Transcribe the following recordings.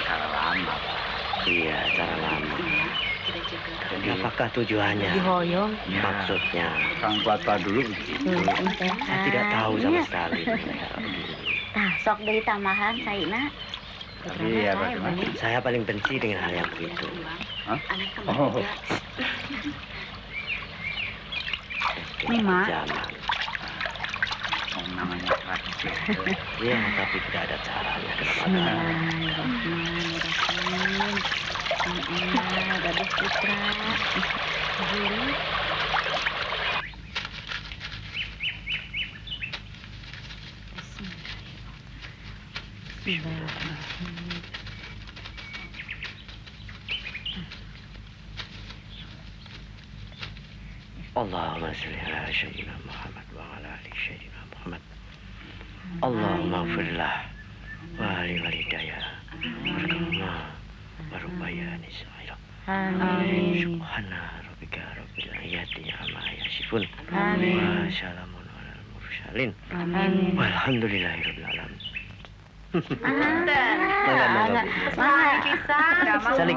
cara lama, Pak. Iya, cara lama. Kita juga. Tapi apakah tujuannya? Dihoyong. Ya, Maksudnya? Kang Tua dulu begitu. Saya tidak tahu sama sekali. Tah, sok dari tambahan, Saina. Tapi ya bagaimana? Saya paling benci dengan hal yang begitu. Hah? Anak Oh, kemana? Nih, Mak. Zaman. namanya tradisi. Iya, tapi tidak ada caranya. Bismillahirrahmanirrahim. Gadis putra. Guru. Bismillahirrahmanirrahim. Allahumma salli ala sayyidina Muhammad wa ala ali sayyidina Muhammad. Allahumma firlah wa ali walidayah warhamna warubbayani sa'ira. Amin. Subhana rabbika rabbil izzati amma yasifun. Amin. Wa salamun alal mursalin. Amin. Walhamdulillahi rabbil alamin. Mangga. Salik.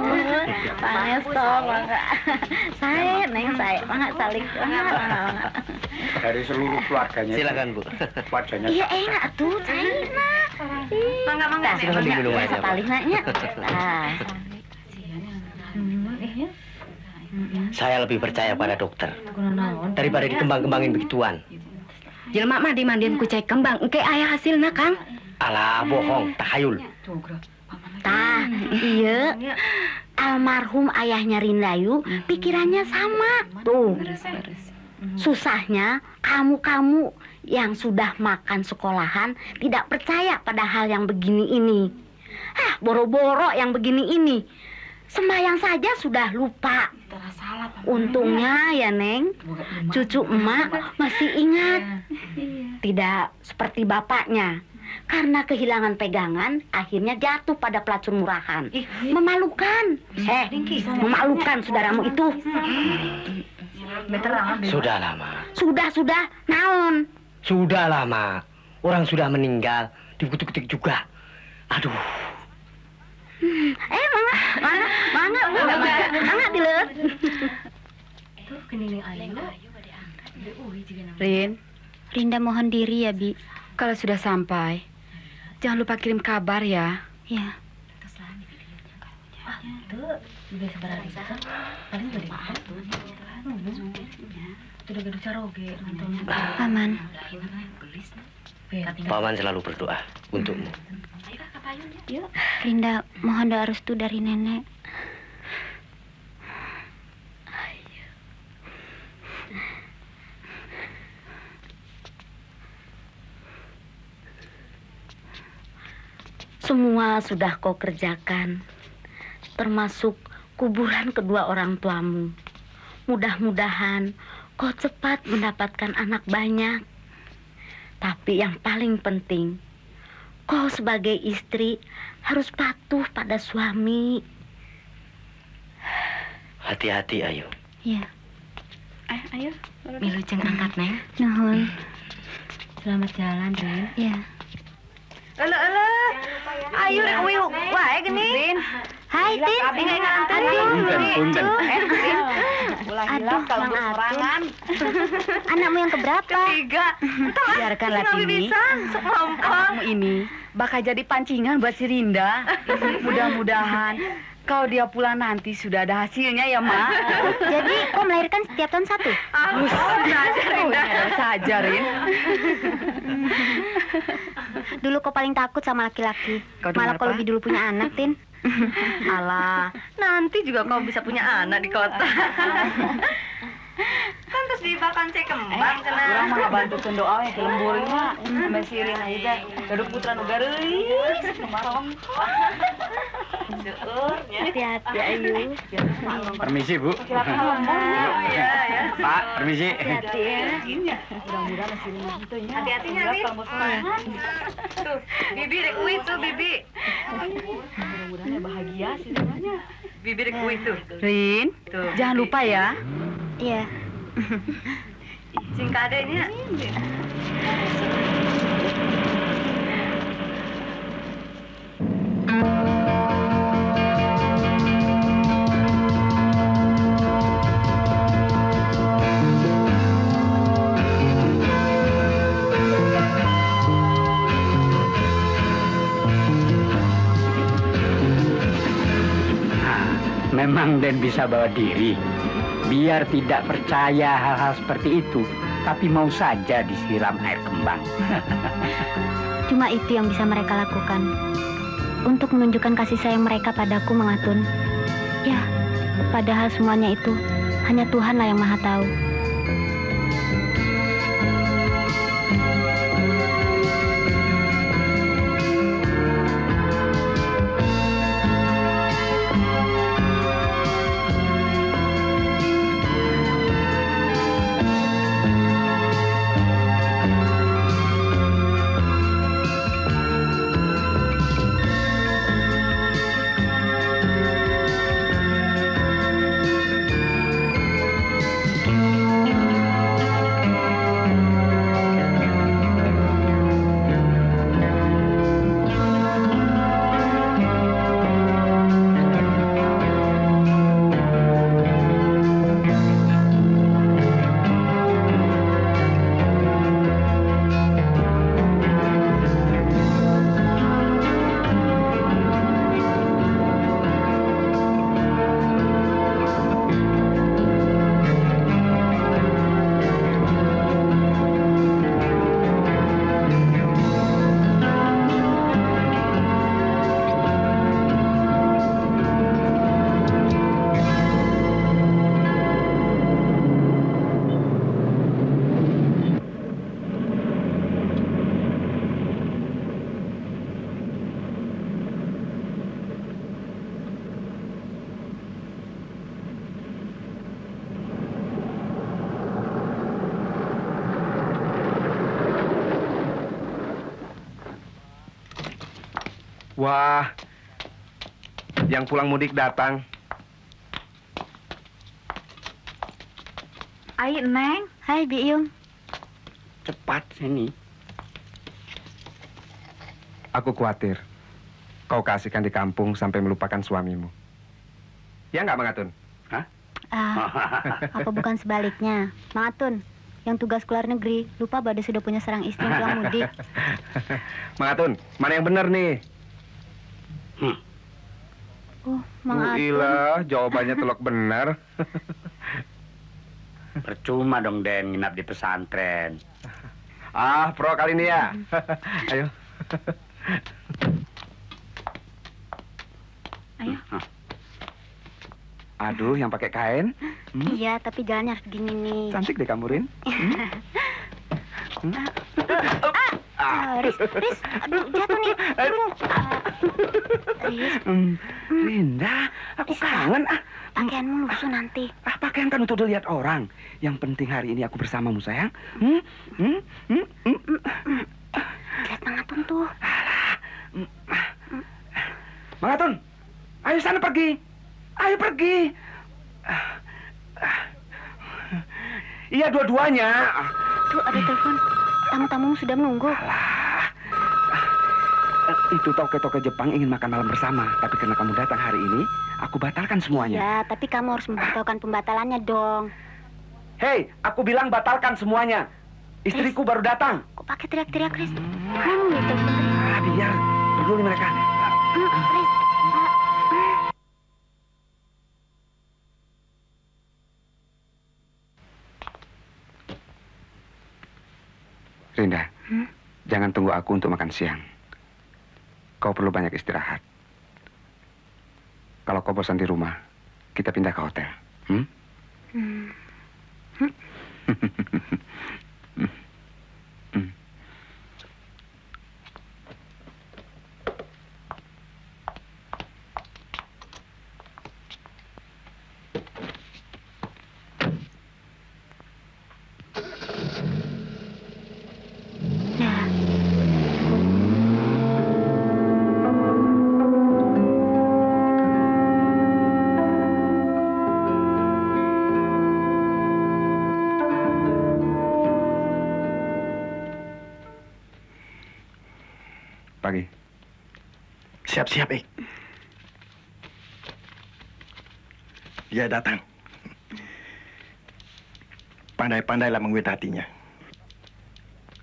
Pangesto, mangga. Saya, Neng, saya. Mangga salik. Dari seluruh keluarganya. Silakan, Bu. Keluarganya. Iya, enak tuh, Saina. Mangga. Silakan diminum aja, Pak. Sekali naknya. Nah. Saya lebih percaya pada dokter daripada dikembang-kembangin begituan. Jelema mah dimandian ku cai kembang, engke aya hasilna, Kang. Alah, bohong, tahayul. Tah, iya. Almarhum ayahnya Rindayu pikirannya sama. Tuh. Susahnya kamu-kamu yang sudah makan sekolahan tidak percaya pada hal yang begini ini. Boro-boro yang begini ini. Sembahyang saja sudah lupa. Untungnya ya, Neng, cucu emak masih ingat. Tidak seperti bapaknya. Karena kehilangan pegangan, akhirnya jatuh pada pelacur murahan. Memalukan. Memalukan saudaramu itu. Sudah lama. Sudah. Naon? Sudah lama. Orang sudah meninggal, dikutuk-kutuk juga. Aduh. Mangga dileut. Rinda mohon diri ya, Bi. Kalau sudah sampai, jangan lupa kirim kabar ya. Ya. Paman. Paman selalu berdoa untukmu. Rinda mohon doa restu dari nenek. Semua sudah kau kerjakan, termasuk kuburan kedua orang tuamu. Mudah-mudahan kau cepat mendapatkan anak banyak. Tapi yang paling penting, kau sebagai istri harus patuh pada suami. Hati-hati, Ayu. Ya. Ayo. Milujeng angkat, Neng. Nuhun. Selamat jalan, Rin. Ya. Ayo rek uwi wae geni. Hai, Tin. Punten. Aduh, Mang Atun. Anakmu yang keberapa? Ketiga. Biarkanlah Tini. Anakmu ini bakal jadi pancingan buat si Rinda. Mudah-mudahan kalau dia pulang nanti sudah ada hasilnya ya, Mak. Jadi kau melahirkan setiap tahun satu? Saja, Rin. Dulu kau paling takut sama laki-laki. Kau Malah dengar kau apa? lebih dulu punya anak, Tin. Alah, nanti juga kau bisa punya anak di kota. Kan terus dibakan cek kembang cenah. Urang mah ngabantukeun doa yang ke lemburnya. Sampai si Rin aja gaduh putra nu gareulis. Kumarong. Hati-hati, Ayu. Permisi, Bu. Iya. Pak, permisi. Mudah-mudahan si Rin gitu nya. Hati-hatinya, Rin. Tuh, Bibi rek uwi tuh, Bibi. Mudah-mudahan bahagia si Rinnya. Bibi rek uwi tuh. Rin, Tuh. jangan lupa ya. Iya. Sing kadenya. memang Den bisa bawa diri. Biar tidak percaya hal-hal seperti itu, tapi mau saja disiram air kembang. Cuma itu yang bisa mereka lakukan. Untuk menunjukkan kasih sayang mereka padaku, Mang Atun. Ya, padahal semuanya itu hanya Tuhanlah yang Maha Tahu. Wah, yang pulang mudik datang. Ai, Neng. Hai, Biung. Cepat sini. Aku khawatir kau kasihkan di kampung sampai melupakan suamimu. Ya nggak, Mang Atun? Apa bukan sebaliknya? Mang Atun, yang tugas keluar negeri, lupa Bade sudah punya seorang istri yang pulang mudik. Mang Atun, mana yang benar nih? Mang Atun. Ilah, jawabannya telok benar. Percuma dong Den nginap di pesantren. Pro kali ini ya. Ayo. Ayo. Aduh, yang pakai kain. Iya, tapi jalannya harus gini nih. Cantik deh kamu, Rin. Riz, aduh jatuh nih. Riz, Rinda, aku kangen. pakaianmu lusuh nanti. Pakaian kan untuk dilihat orang. Yang penting hari ini aku bersamamu, sayang. Lihat Mang Atun tuh. Mang Atun, ayo sana pergi. Ayo pergi. Iya, dua-duanya. Tuh ada telepon. Tamu-tamu sudah menunggu. Itu toke-toke Jepang ingin makan malam bersama. Tapi karena kamu datang hari ini, aku batalkan semuanya. Ya, tapi kamu harus membatalkan pembatalannya dong. Hei, aku bilang batalkan semuanya. Istriku baru datang. Kok pakai teriak-teriak, Riz? Kamu gitu. Biar peduli mereka. Riz. Rinda, jangan tunggu aku untuk makan siang. Kau perlu banyak istirahat. Kalau kau bosan di rumah, kita pindah ke hotel. Pagi. Siap-siap, Ik. Dia datang. Pandai-pandailah mengwet hatinya.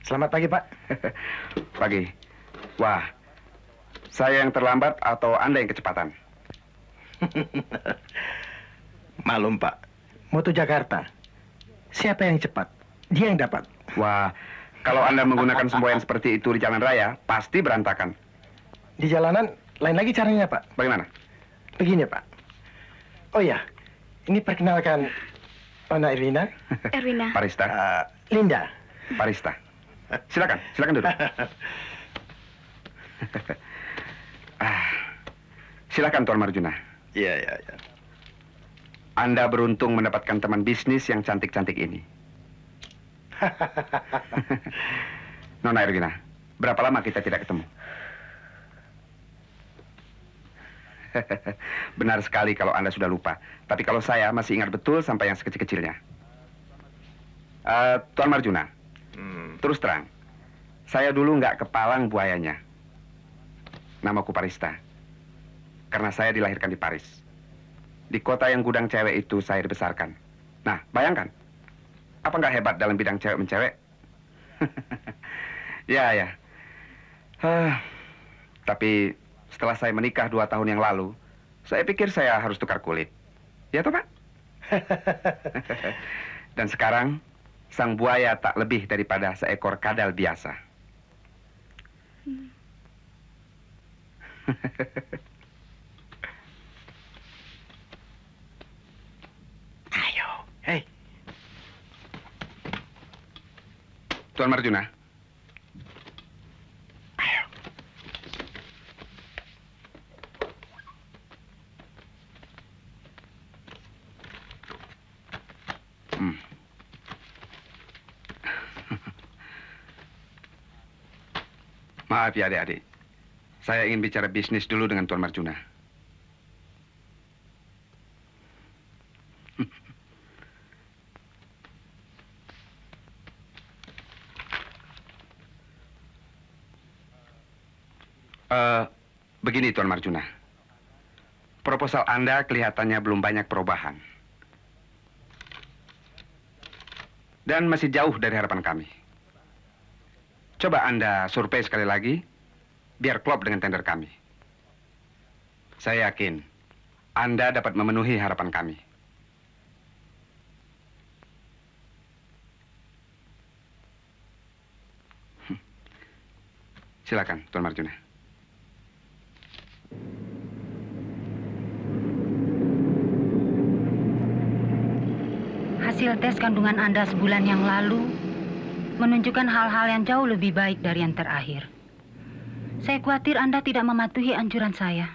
Selamat pagi, Pak. Pagi. Wah, saya yang terlambat atau Anda yang kecepatan? Malum, Pak. Moto Jakarta. Siapa yang cepat, dia yang dapat. Wah, kalau Anda menggunakan semboyan seperti itu di jalan raya, pasti berantakan. Di jalanan, lain lagi caranya, Pak. Bagaimana? Begini, Pak. Oh ya, ini perkenalkan Nona Irina. Erwina. Parista. Linda. Parista. Silakan duduk. Silakan Tuan Marjuna. Iya. Anda beruntung mendapatkan teman bisnis yang cantik-cantik ini. Nona Erwina, berapa lama kita tidak ketemu? Benar sekali kalau Anda sudah lupa. Tapi kalau saya masih ingat betul sampai yang sekecil-kecilnya. Tuan Marjuna, terus terang, saya dulu nggak kepalang buayanya. Namaku Parista. Karena saya dilahirkan di Paris. Di kota yang gudang cewek itu saya dibesarkan. Nah, bayangkan. Apa nggak hebat dalam bidang cewek-mencewek? Ya. Tapi setelah saya menikah 2 tahun yang lalu, saya pikir saya harus tukar kulit. Ya toh, Pak? Dan sekarang, sang buaya tak lebih daripada seekor kadal biasa. Ayo, hei. Tuan Marjuna. Ayo. Maaf ya adik-adik. Saya ingin bicara bisnis dulu dengan Tuan Marjuna. Begini Tuan Marjuna. Proposal Anda kelihatannya belum banyak perubahan. Dan masih jauh dari harapan kami. Coba Anda survei sekali lagi, biar klop dengan tender kami. Saya yakin Anda dapat memenuhi harapan kami. Silakan, Tuan Marjuna. Hasil tes kandungan Anda sebulan yang lalu menunjukkan hal-hal yang jauh lebih baik dari yang terakhir. Saya khawatir Anda tidak mematuhi anjuran saya.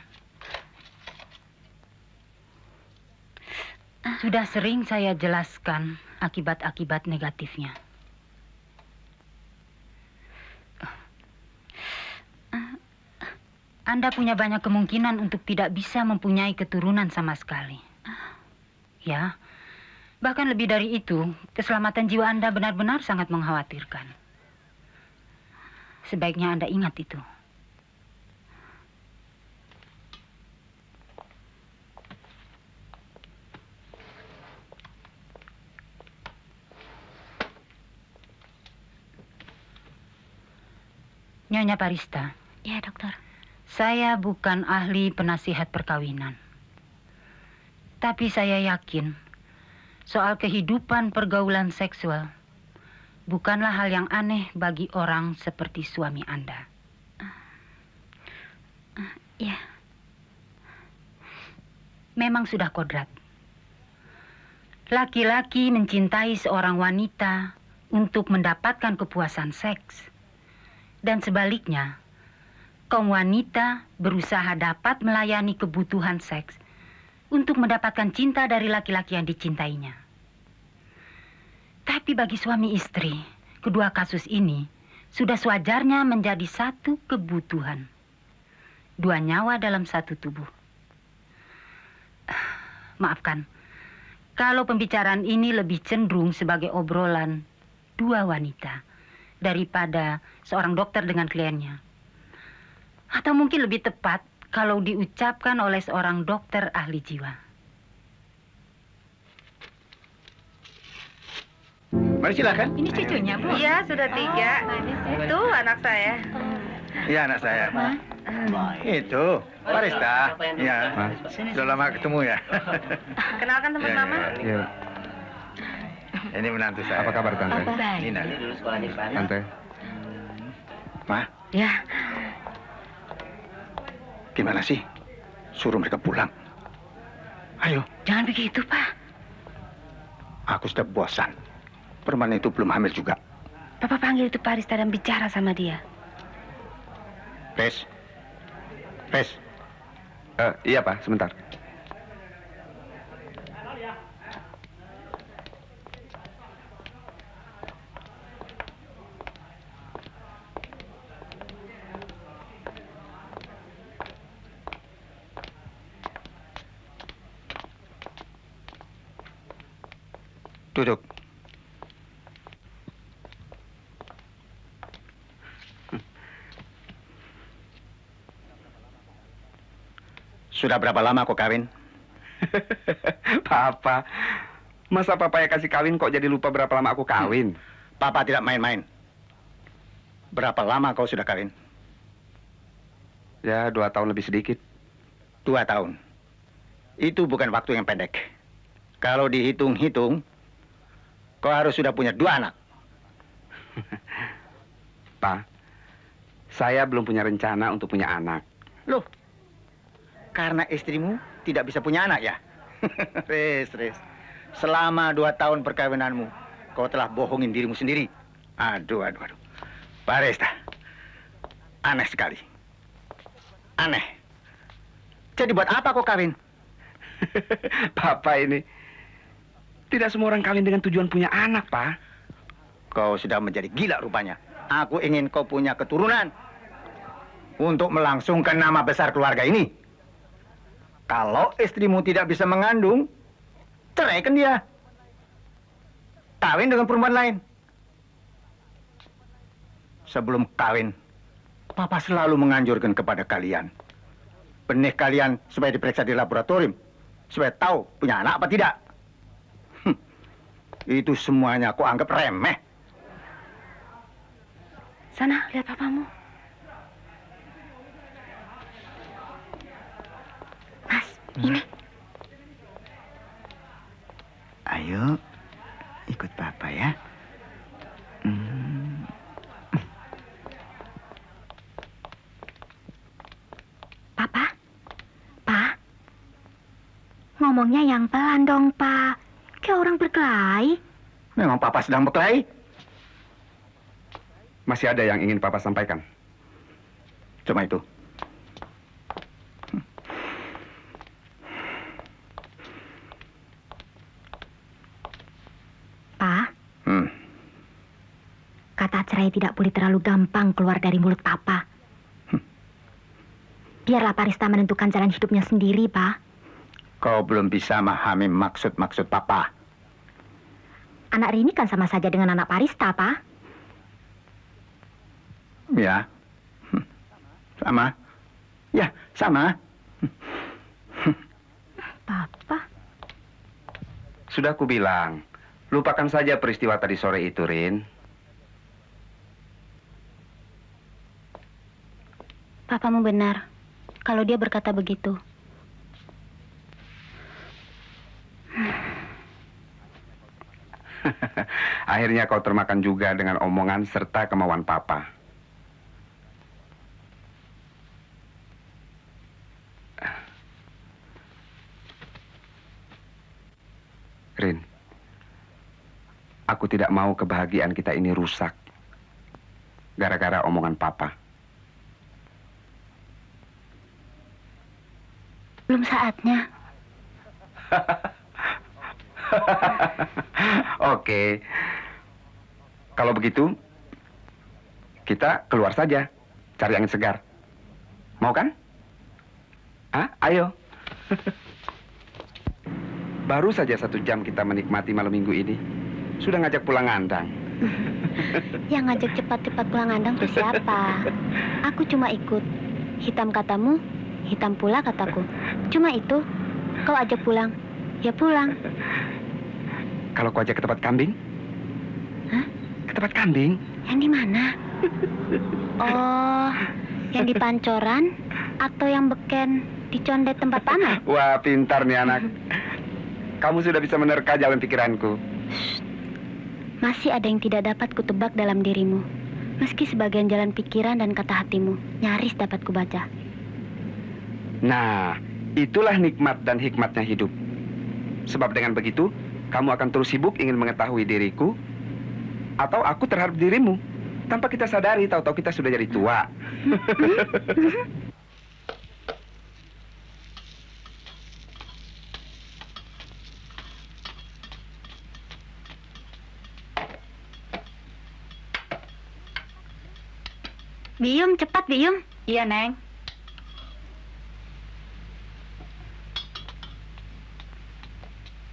Sudah sering saya jelaskan akibat-akibat negatifnya. Anda punya banyak kemungkinan untuk tidak bisa mempunyai keturunan sama sekali. Ya, bahkan lebih dari itu, keselamatan jiwa Anda benar-benar sangat mengkhawatirkan. Sebaiknya Anda ingat itu. Nyonya Parista. Ya, dokter. Saya bukan ahli penasihat perkawinan. Tapi saya yakin soal kehidupan pergaulan seksual bukanlah hal yang aneh bagi orang seperti suami Anda. Ya. Memang sudah kodrat. Laki-laki mencintai seorang wanita untuk mendapatkan kepuasan seks. Dan sebaliknya, kaum wanita berusaha dapat melayani kebutuhan seks untuk mendapatkan cinta dari laki-laki yang dicintainya. Tapi bagi suami istri, kedua kasus ini sudah sewajarnya menjadi satu kebutuhan. 2 nyawa dalam satu tubuh. Maafkan, kalau pembicaraan ini lebih cenderung sebagai obrolan 2 wanita daripada seorang dokter dengan kliennya. Atau mungkin lebih tepat kalau diucapkan oleh seorang dokter ahli jiwa. Mari silakan. Ini cucunya, Bu? Iya, sudah 3. Itu anak saya. Iya, anak saya. Itu, Parista. Ya, sudah lama ketemu ya. Kenalkan teman Ya, Mama. Ya, Ini menantu saya. apa kabar Tante? Nina. Tante, Ma, Ya, gimana sih? Suruh mereka pulang. Ayo, jangan begitu, Pak. aku sudah bosan. Perempuan itu belum hamil juga. Papa panggil itu Parista dan bicara sama dia. Pes. Pes. iya Pak, sebentar. Duduk. Sudah berapa lama kau kawin? Papa, masa Papa ya kasih kawin kok jadi lupa berapa lama aku kawin? Papa tidak main-main. Berapa lama kau sudah kawin? Ya, 2 tahun lebih sedikit. 2 tahun. Itu bukan waktu yang pendek. Kalau dihitung-hitung, kau harus sudah punya 2 anak. Pak, saya belum punya rencana untuk punya anak. Loh, karena istrimu tidak bisa punya anak ya? Res. Selama 2 tahun perkawinanmu, kau telah bohongin dirimu sendiri. Aduh. Parista, aneh sekali. Aneh. Jadi buat apa kau kawin? Papa ini, tidak semua orang kawin dengan tujuan punya anak, Pak. Kau sudah menjadi gila rupanya. Aku ingin kau punya keturunan untuk melangsungkan nama besar keluarga ini. Kalau istrimu tidak bisa mengandung, ceraikan dia. Kawin dengan perempuan lain. Sebelum kawin, Papa selalu menganjurkan kepada kalian. Benih kalian supaya diperiksa di laboratorium. Supaya tahu punya anak apa tidak. Itu semuanya aku anggap remeh. Sana, lihat papamu. Mas, ini. Ayo, ikut Papa ya. Pak, ngomongnya yang pelan dong, Pak. Kayak orang berkelahi. Memang Papa sedang berkelahi. Masih ada yang ingin Papa sampaikan? Cuma itu. Pak, Hmm. kata cerai tidak boleh terlalu gampang keluar dari mulut Papa. Biarlah Parista menentukan jalan hidupnya sendiri, Pak. Kau belum bisa memahami maksud-maksud Papa. Anak Rini kan sama saja dengan anak Parista, Pak. Ya. Sama. Ya, sama. Papa. Sudah aku bilang, lupakan saja peristiwa tadi sore itu, Rin. Papamu benar kalau dia berkata begitu. Akhirnya kau termakan juga dengan omongan serta kemauan Papa. Rin, aku tidak mau kebahagiaan kita ini rusak gara-gara omongan Papa. Belum saatnya. Oke. Kalau begitu, kita keluar saja, cari angin segar. Mau kan? Ah, ayo. Baru saja 1 jam kita menikmati malam minggu ini. Sudah ngajak pulang ngandang. Yang ngajak cepat-cepat pulang ngandang itu siapa? Aku cuma ikut. Hitam katamu, hitam pula kataku. Cuma itu. Kau ajak pulang, ya pulang. Kalau kau ajak ke tempat kambing? Hah? Ke tempat kambing? Yang di mana? Oh, Yang di pancoran atau yang beken di condet tempat pamer? Wah, pintar nih anak. Kamu sudah bisa menerka jalan pikiranku. Masih ada yang tidak dapat kutebak dalam dirimu. Meski sebagian jalan pikiran dan kata hatimu nyaris dapat kubaca. Nah, itulah nikmat dan hikmatnya hidup. Sebab dengan begitu, kamu akan terus sibuk ingin mengetahui diriku atau aku terhadap dirimu. Tanpa kita sadari, tahu-tahu kita sudah jadi tua. Biyum, cepat Biyum. Iya, Neng.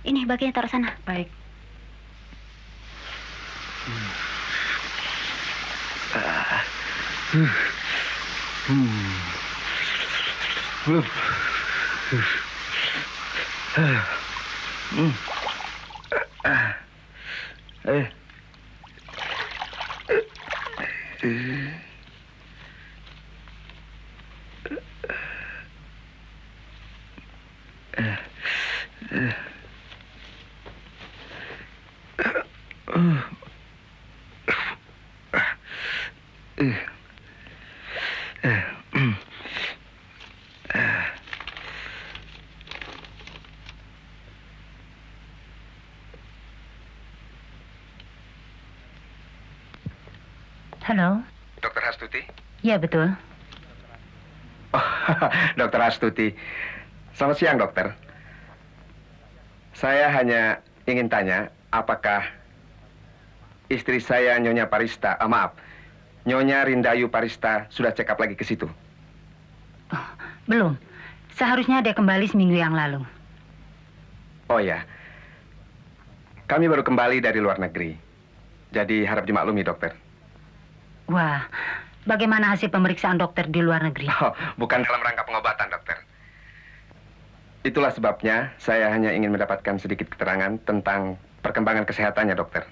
Ini baginya taruh sana. Baik. Halo? Dokter Astuti? Ya, betul. Oh, Dokter Astuti. Selamat siang, dokter. Saya hanya ingin tanya, apakah istri saya, Nyonya Parista, Nyonya Rindayu Parista, sudah check up lagi ke situ? Oh, belum. Seharusnya dia kembali seminggu yang lalu. Oh ya, kami baru kembali dari luar negeri. Jadi harap dimaklumi, dokter. Wah, bagaimana hasil pemeriksaan dokter di luar negeri? Oh, bukan dalam rangka pengobatan, dokter. Itulah sebabnya saya hanya ingin mendapatkan sedikit keterangan tentang perkembangan kesehatannya, dokter.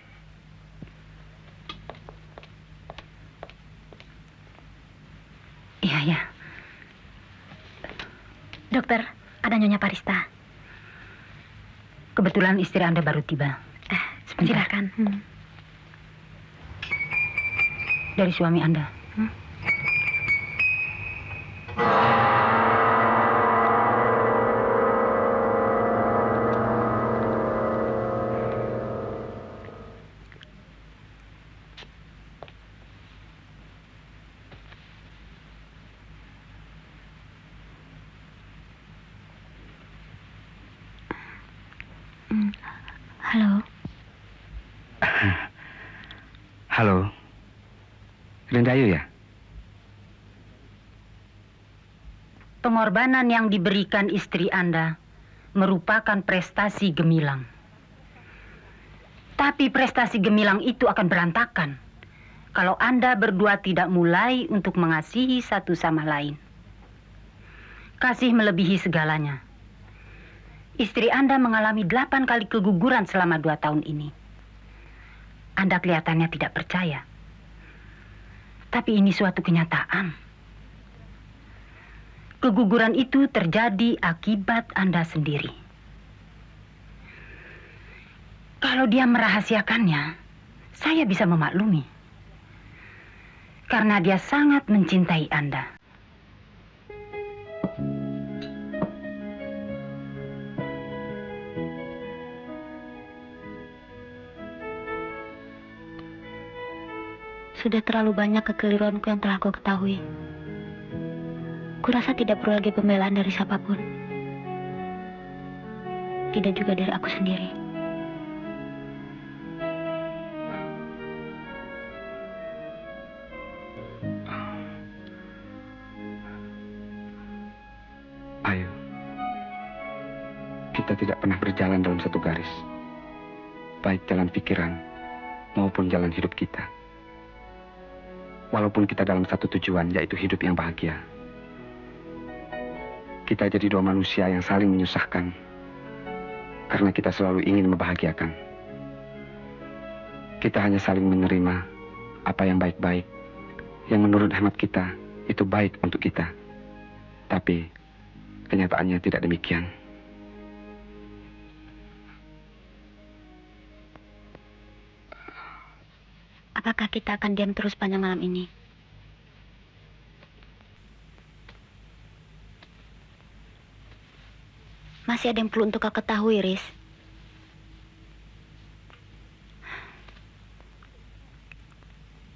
Iya, ya. Dokter, ada Nyonya Parista. Kebetulan istri Anda baru tiba. Sebentar. Silakan. Dari suami Anda. Halo. Halo. Rindayu ya? Pengorbanan yang diberikan istri Anda merupakan prestasi gemilang. Tapi prestasi gemilang itu akan berantakan kalau Anda berdua tidak mulai untuk mengasihi satu sama lain. Kasih melebihi segalanya. Istri Anda mengalami 8 kali keguguran selama 2 tahun ini. Anda kelihatannya tidak percaya. Tapi ini suatu kenyataan. Keguguran itu terjadi akibat Anda sendiri. Kalau dia merahasiakannya, saya bisa memaklumi. Karena dia sangat mencintai Anda. Sudah terlalu banyak kekeliruanku yang telah kau ketahui. Kurasa tidak perlu lagi pembelaan dari siapapun. Tidak juga dari aku sendiri. Ayo. Kita tidak pernah berjalan dalam satu garis. Baik jalan pikiran maupun jalan hidup kita. Walaupun kita dalam satu tujuan, yaitu hidup yang bahagia. Kita jadi 2 manusia yang saling menyusahkan. Karena kita selalu ingin membahagiakan. Kita hanya saling menerima apa yang baik-baik, yang menurut hemat kita, itu baik untuk kita. Tapi kenyataannya tidak demikian. Apakah kita akan diam terus panjang malam ini? Masih ada yang perlu untuk kau ketahui, Riz.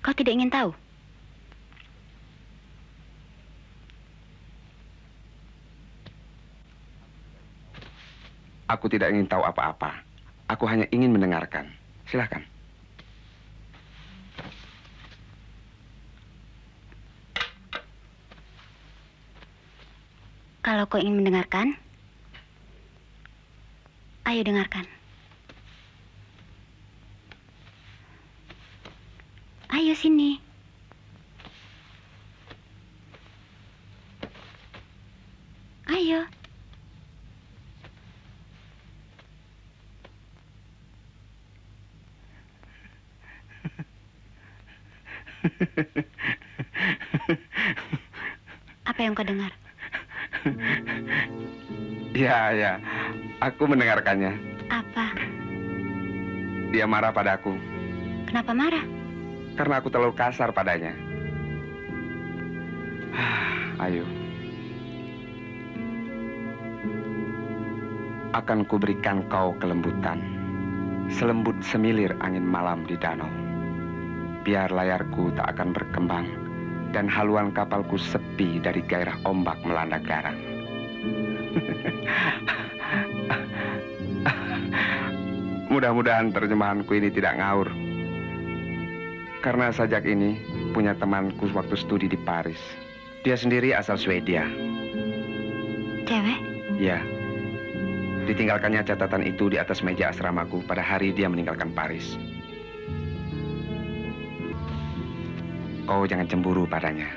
Kau tidak ingin tahu? Aku tidak ingin tahu apa-apa. Aku hanya ingin mendengarkan. Silakan. Kalau kau ingin mendengarkan, ayo dengarkan. Ayo sini. Ayo. Apa yang kau dengar? Ya, aku mendengarkannya. Apa? Dia marah padaku Kenapa marah? karena aku terlalu kasar padanya. Ayo. Akan kuberikan kau kelembutan, selembut semilir angin malam di danau. Biar layarku tak akan berkembang dan haluan kapalku sepi dari gairah ombak melanda garang. Mudah-mudahan terjemahanku ini tidak ngawur. Karena sajak ini punya temanku waktu studi di Paris. Dia sendiri asal Swedia. Cewek? Ya. Ditinggalkannya catatan itu di atas meja asramaku pada hari dia meninggalkan Paris. Kau jangan cemburu padanya.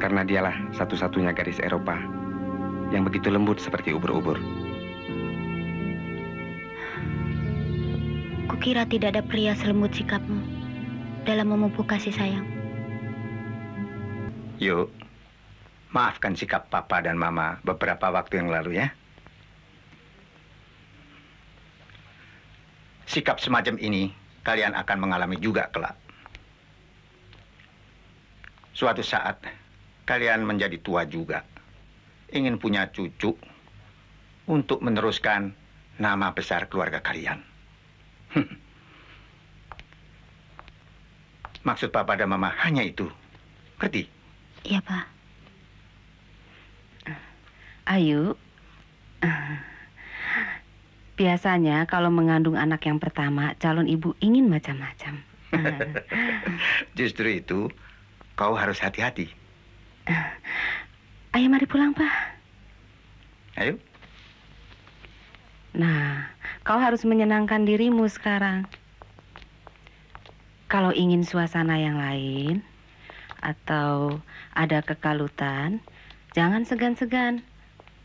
Karena dialah satu-satunya gadis Eropa yang begitu lembut seperti ubur-ubur. Kukira tidak ada pria selembut sikapmu dalam memupuk kasih sayang. Yuk, maafkan sikap Papa dan Mama beberapa waktu yang lalu ya. Sikap semacam ini kalian akan mengalami juga kelak. Suatu saat kalian menjadi tua juga, ingin punya cucu untuk meneruskan nama besar keluarga kalian. Maksud Papa dan Mama hanya itu. Ngerti? Iya, Pak. Ayu, biasanya kalau mengandung anak yang pertama, calon ibu ingin macam-macam. Justru itu, kau harus hati-hati. Ayo mari pulang, Pak. Ayo. Nah, kau harus menyenangkan dirimu sekarang. Kalau ingin suasana yang lain, atau ada kekalutan, jangan segan-segan.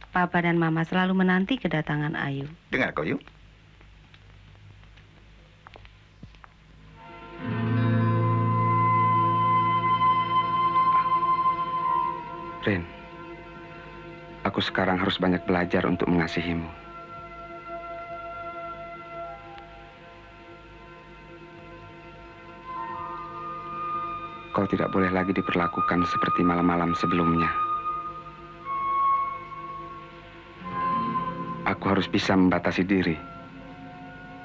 Papa dan Mama selalu menanti kedatangan Ayu. Dengar kau, yuk. Rin, aku sekarang harus banyak belajar untuk mengasihimu. Kau tidak boleh lagi diperlakukan seperti malam-malam sebelumnya. Aku harus bisa membatasi diri.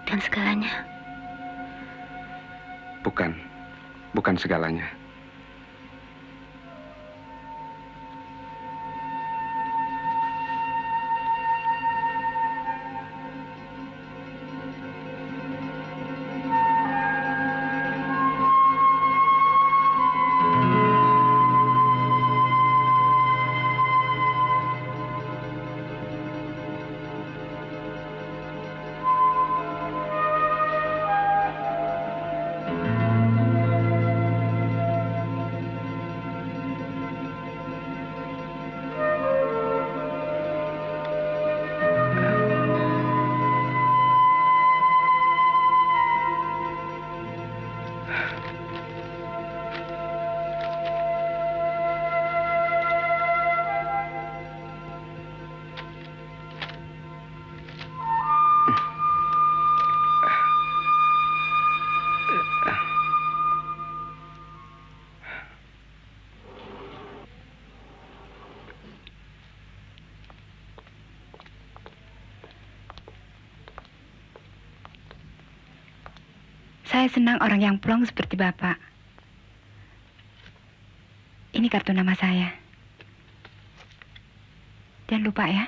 Dan segalanya? Bukan segalanya. Saya senang orang yang plong seperti Bapak. Ini kartu nama saya. Jangan lupa ya.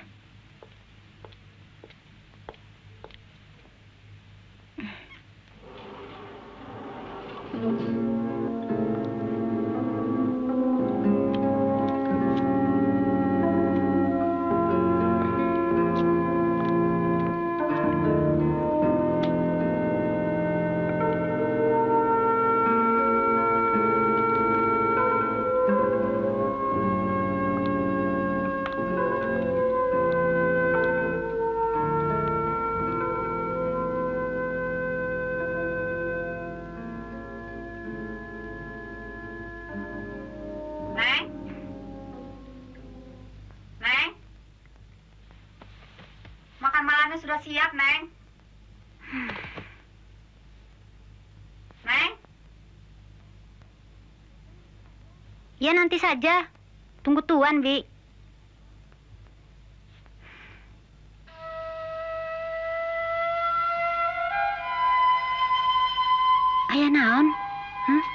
Neng? Neng? Makan malamnya sudah siap, Neng? Neng? Ya nanti saja. Tunggu Tuan, Bi. Ayah naon?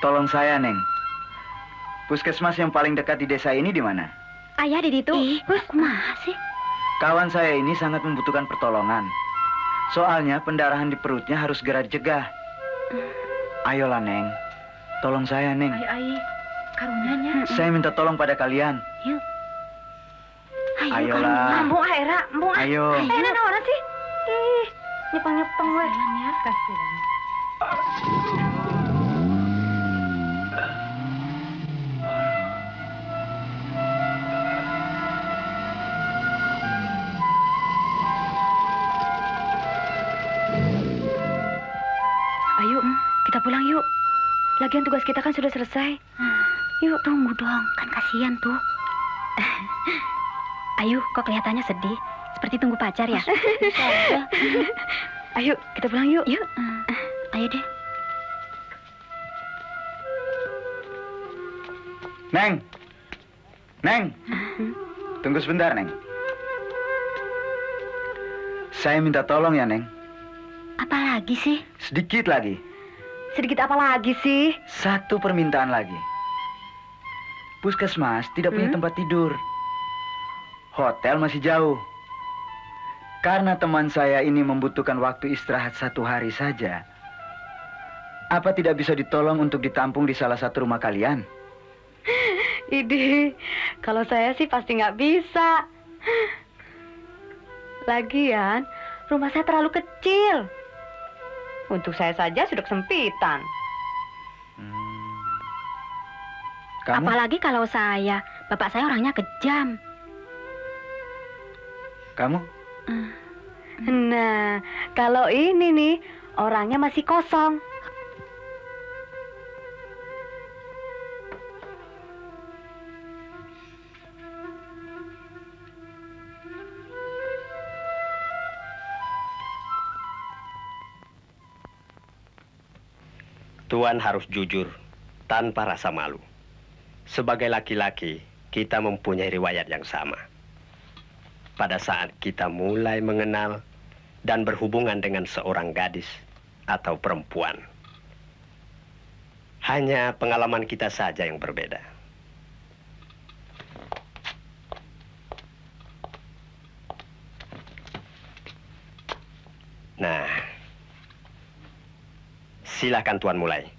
Tolong saya, Neng. Puskesmas yang paling dekat di desa ini di mana? Ayah di situ. Kumaha sih? Kawan saya ini sangat membutuhkan pertolongan. Soalnya pendarahan di perutnya harus segera dicegah. Ayolah, Neng. Tolong saya, Neng. Ai, karunyanya. Saya minta tolong pada kalian. Yuk. Ayolah. Mbung Aira, Mbung. Ayo. Aira naon sih? Ih, nyepang-nyepang we. Kasihan. Ayo, kita pulang yuk. Lagian tugas kita kan sudah selesai. Yuk, tunggu dong. Kan kasihan tuh. Ayo, kok kelihatannya sedih. Seperti tunggu pacar ya? Ayo, kita pulang yuk. Yuk. Ayo deh. Neng. Neng. Tunggu sebentar, Neng. Saya minta tolong ya, Neng. Apa lagi sih? Sedikit lagi. Sedikit apa lagi sih? Satu permintaan lagi. Puskesmas tidak punya tempat tidur. Hotel masih jauh. Karena teman saya ini membutuhkan waktu istirahat 1 hari saja. Apa tidak bisa ditolong untuk ditampung di salah satu rumah kalian? Idih, kalau saya sih pasti nggak bisa. Lagian, rumah saya terlalu kecil. Untuk saya saja sudah kesempitan. Kamu? Apalagi kalau saya. Bapak saya orangnya kejam. Kamu? Nah, kalau ini nih, orangnya masih kosong. Tuan harus jujur, tanpa rasa malu. Sebagai laki-laki, kita mempunyai riwayat yang sama. Pada saat kita mulai mengenal dan berhubungan dengan seorang gadis atau perempuan. Hanya pengalaman kita saja yang berbeda. Nah, silakan Tuan mulai.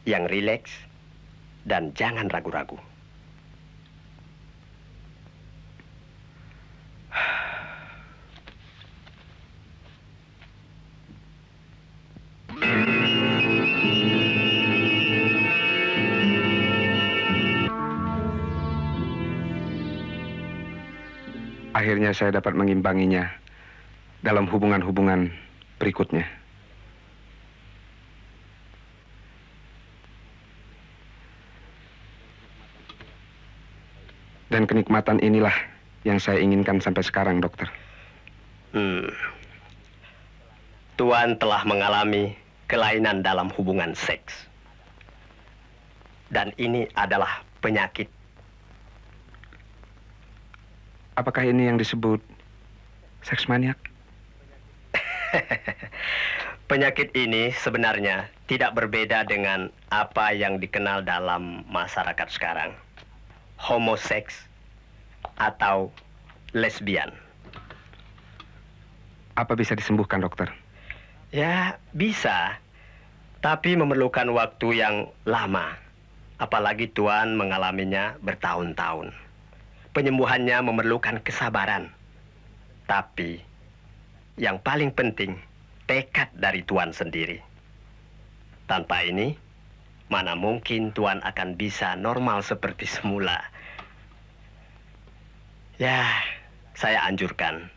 Yang rileks dan jangan ragu-ragu. Akhirnya saya dapat mengimbanginya dalam hubungan-hubungan berikutnya. Dan kenikmatan inilah yang saya inginkan sampai sekarang, dokter. Tuan telah mengalami kelainan dalam hubungan seks. Dan ini adalah penyakit. Apakah ini yang disebut seks maniak? Penyakit ini sebenarnya tidak berbeda dengan apa yang dikenal dalam masyarakat sekarang. Homoseks atau lesbian. Apa bisa disembuhkan, dokter? Ya, bisa. Tapi memerlukan waktu yang lama. Apalagi Tuan mengalaminya bertahun-tahun. Penyembuhannya memerlukan kesabaran. Tapi yang paling penting, tekad dari Tuan sendiri. Tanpa ini, mana mungkin Tuan akan bisa normal seperti semula. Ya, saya anjurkan,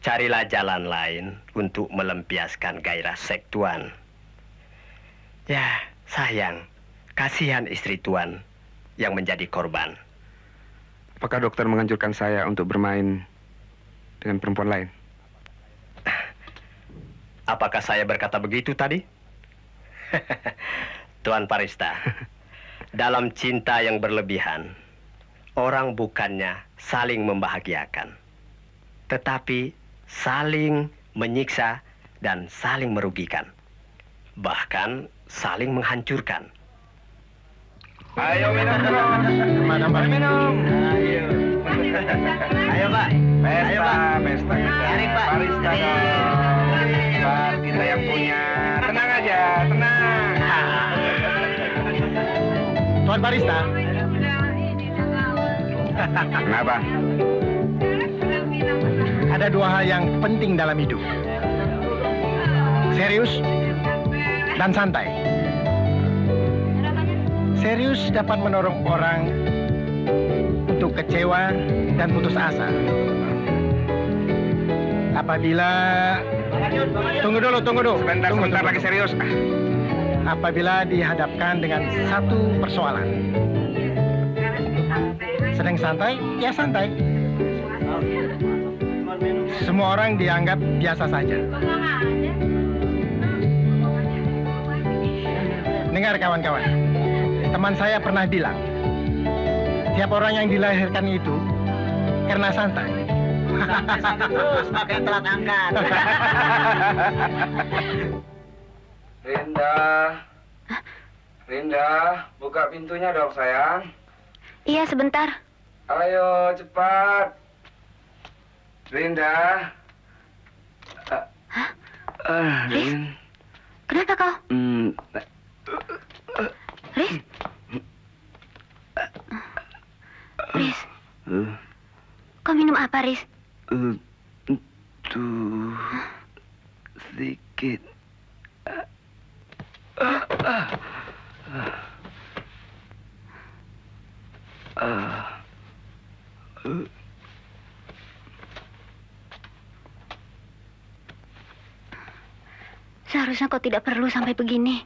carilah jalan lain untuk melampiaskan gairah seks Tuan. Ya, sayang, kasihan istri Tuan yang menjadi korban. Apakah dokter menganjurkan saya untuk bermain dengan perempuan lain? Apakah saya berkata begitu tadi? Tuan Parista, dalam cinta yang berlebihan, orang bukannya saling membahagiakan, tetapi saling menyiksa dan saling merugikan. Bahkan saling menghancurkan. Ayo minum terus. Mana minum? Ayo. Ayo Pak. Pesta, Ayo, Pak. pesta kita. Mari, Pak. Barista Mari. dong. Bar kita yang punya. Tenang aja, tenang. Tuan Barista. Kenapa? Ada dua hal yang penting dalam hidup. Serius dan santai. Serius dapat mendorong orang untuk kecewa dan putus asa. Apabila tunggu dulu. Sebentar lagi serius. Apabila dihadapkan dengan satu persoalan. Sedang santai, ya santai. Semua orang dianggap biasa saja. Dengar kawan-kawan, teman saya pernah bilang, tiap orang yang dilahirkan itu karena santai. Terus makin telat angkat. Rinda, buka pintunya dong sayang. Iya, sebentar. Ayo cepat. Rinda. Riz, kenapa kau? Riz? Riz, kau minum apa, Riz? Tuh, sedikit. Seharusnya kau tidak perlu sampai begini.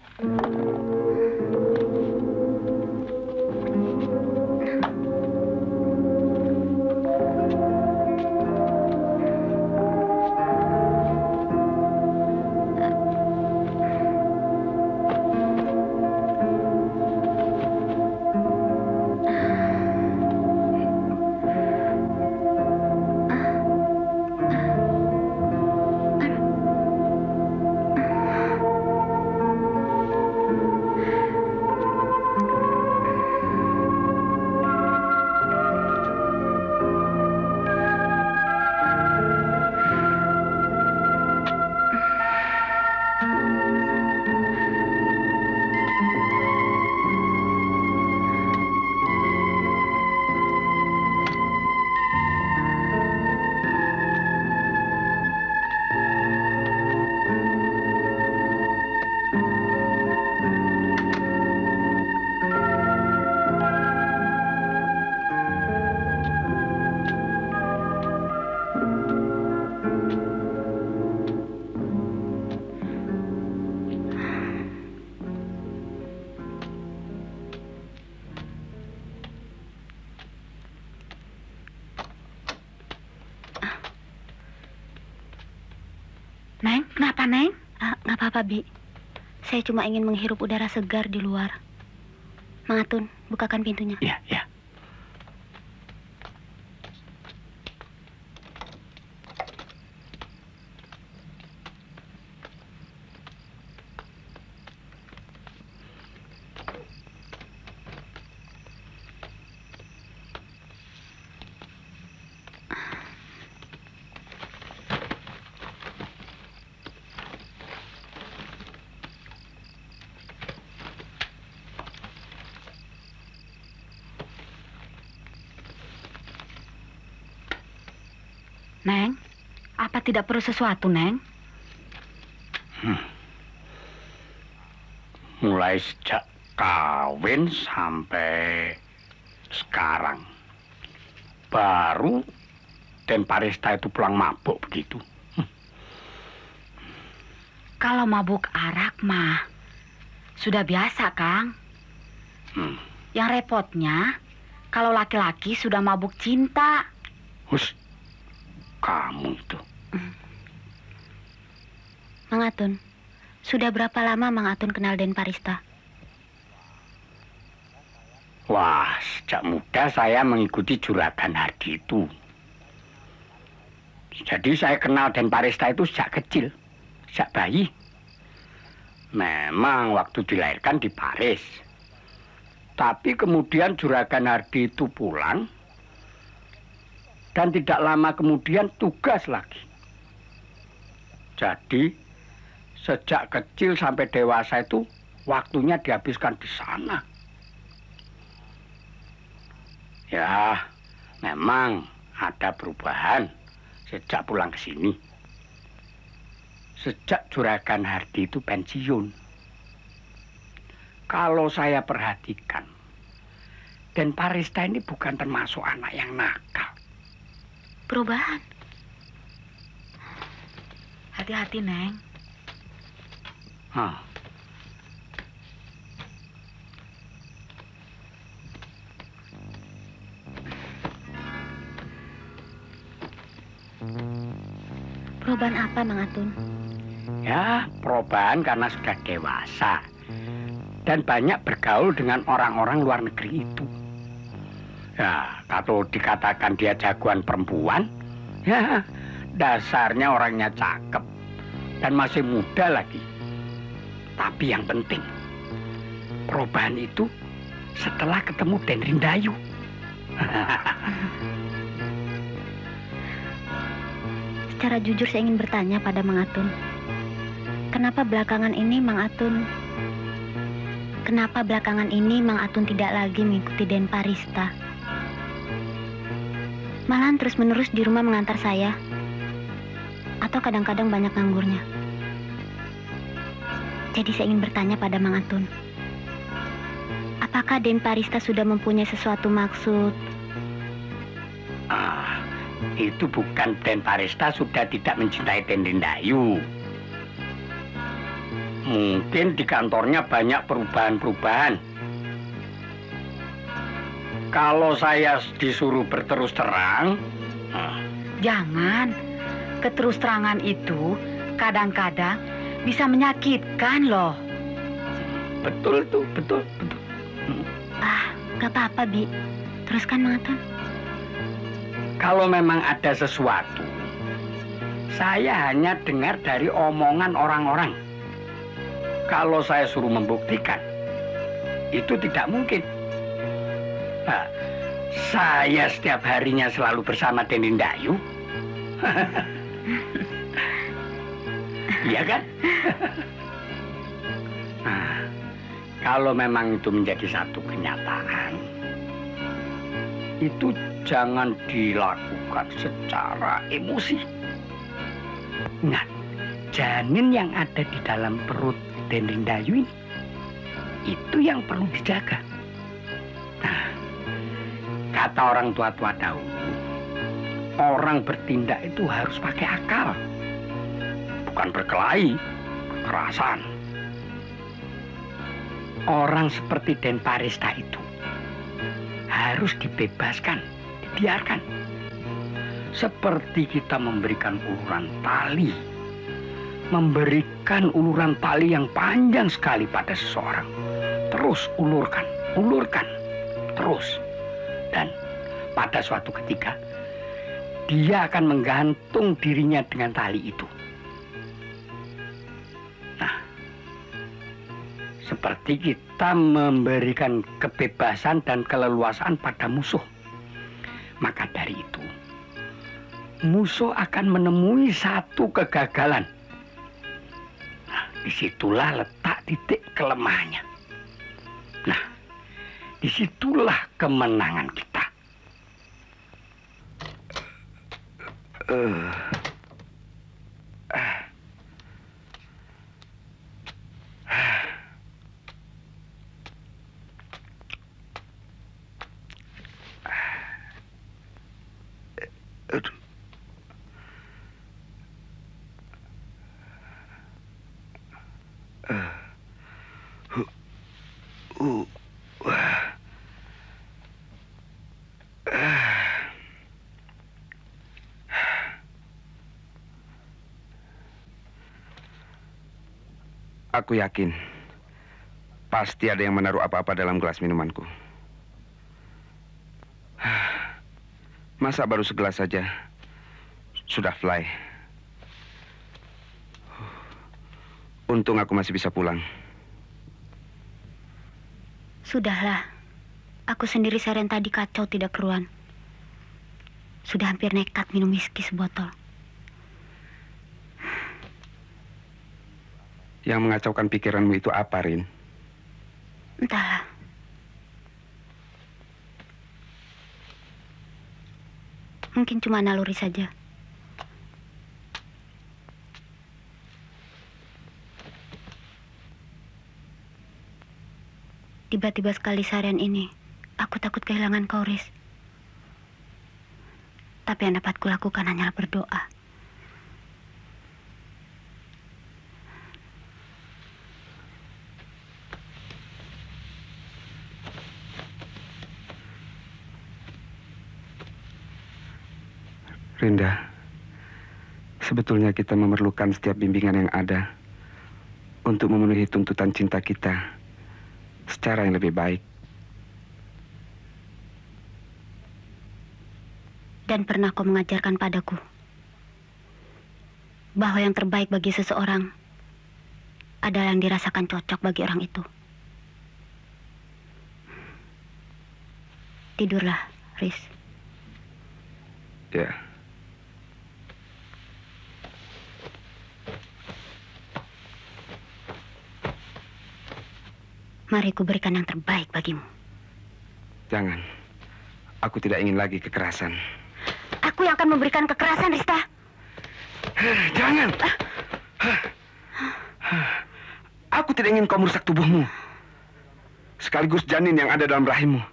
Neng, kenapa, Neng? Nggak apa-apa, Bi. Saya cuma ingin menghirup udara segar di luar. Mangatun, bukakan pintunya. Ya. Neng, apa tidak perlu sesuatu, Neng? Mulai sejak kawin sampai sekarang, baru Den Parista itu pulang mabuk begitu. Kalau mabuk arak mah sudah biasa, Kang. Yang repotnya kalau laki-laki sudah mabuk cinta. Hus, kamu itu. Mang Atun, sudah berapa lama Mang Atun kenal Den Parista? Wah, sejak muda saya mengikuti juragan Hardi itu. Jadi saya kenal Den Parista itu sejak kecil, sejak bayi. Memang waktu dilahirkan di Paris. Tapi kemudian juragan Hardi itu pulang. Dan tidak lama kemudian tugas lagi. Jadi sejak kecil sampai dewasa itu waktunya dihabiskan di sana. Ya, memang ada perubahan sejak pulang ke sini. Sejak juragan Hardi itu pensiun. Kalau saya perhatikan, Den Parista ini bukan termasuk anak yang nakal. Perubahan? Hati-hati, Neng. Perubahan apa, Mang Atun? Ya, perubahan karena sudah dewasa. Dan banyak bergaul dengan orang-orang luar negeri itu. Ya, kalau dikatakan dia jagoan perempuan, ya dasarnya orangnya cakep. Dan masih muda lagi. Tapi yang penting, perubahan itu setelah ketemu Den Rindayu. Secara jujur saya ingin bertanya pada Mang Atun. Kenapa belakangan ini Mang Atun tidak lagi mengikuti Den Parista? Malahan terus-menerus di rumah mengantar saya. Atau kadang-kadang banyak nganggurnya. Jadi saya ingin bertanya pada Mang Atun. Apakah Den Parista sudah mempunyai sesuatu maksud? Itu bukan Den Parista sudah tidak mencintai Den Rindayu. Mungkin di kantornya banyak perubahan-perubahan. Kalau saya disuruh berterus terang... Jangan. Keterus terangan itu kadang-kadang bisa menyakitkan loh. Betul tuh, betul. Gak apa-apa, Bi. Teruskan, Mang Atun. Kalau memang ada sesuatu, saya hanya dengar dari omongan orang-orang. Kalau saya suruh membuktikan, itu tidak mungkin. Saya setiap harinya selalu bersama Den Rindayu. Iya kan? Kalau memang itu menjadi satu kenyataan, itu jangan dilakukan secara emosi. Ingat, janin yang ada di dalam perut Den Rindayu ini, itu yang perlu dijaga. Nah, kata orang tua-tua dahulu, orang bertindak itu harus pakai akal, bukan berkelahi, kekerasan. Orang seperti Den Parista itu harus dibebaskan, dibiarkan. Seperti kita memberikan uluran tali. Memberikan uluran tali yang panjang sekali pada seseorang. Terus ulurkan, terus. Dan pada suatu ketika, dia akan menggantung dirinya dengan tali itu. Seperti kita memberikan kebebasan dan keleluasaan pada musuh. Maka dari itu, musuh akan menemui satu kegagalan. Nah, disitulah letak titik kelemahannya. Nah, disitulah kemenangan kita. Aku yakin pasti ada yang menaruh apa-apa dalam gelas minumanku. Masa baru segelas saja sudah fly. Untung aku masih bisa pulang. Sudahlah. Aku sendiri seharian tadi kacau tidak keruan. Sudah hampir nekat minum whisky sebotol. Yang mengacaukan pikiranmu itu apa, Rin? Entahlah. Mungkin cuma naluri saja. Tiba-tiba sekali seharian ini, aku takut kehilangan kau, Riz. Tapi yang dapat kulakukan hanyalah berdoa. Rinda, sebetulnya kita memerlukan setiap bimbingan yang ada untuk memenuhi tuntutan cinta kita secara yang lebih baik. Dan pernah kau mengajarkan padaku bahwa yang terbaik bagi seseorang adalah yang dirasakan cocok bagi orang itu. Tidurlah, Riz. Ya. Mari ku berikan yang terbaik bagimu. Jangan. Aku tidak ingin lagi kekerasan. Aku yang akan memberikan kekerasan, Rista. Jangan. Aku tidak ingin kau merusak tubuhmu. Sekaligus janin yang ada dalam rahimmu.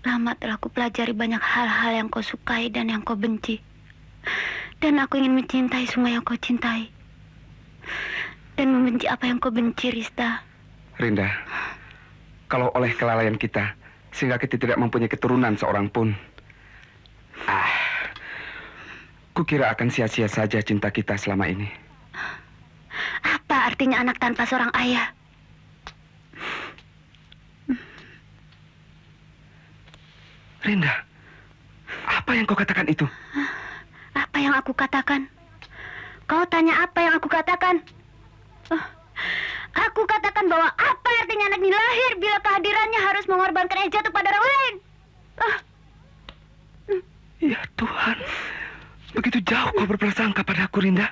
Lama telah ku pelajari banyak hal-hal yang kau sukai dan yang kau benci. Dan aku ingin mencintai semua yang kau cintai. Dan membenci apa yang kau benci, Rista. Rinda, kalau oleh kelalaian kita, sehingga kita tidak mempunyai keturunan seorang pun, kukira akan sia-sia saja cinta kita selama ini. Apa artinya anak tanpa seorang ayah? Rinda, apa yang kau katakan itu? Apa yang aku katakan? Kau tanya apa yang aku katakan? Aku katakan bahwa apa artinya anak ini lahir bila kehadirannya harus mengorbankan yang jatuh pada orang lain. Ya Tuhan, begitu jauh kau berprasangka padaku, Rinda.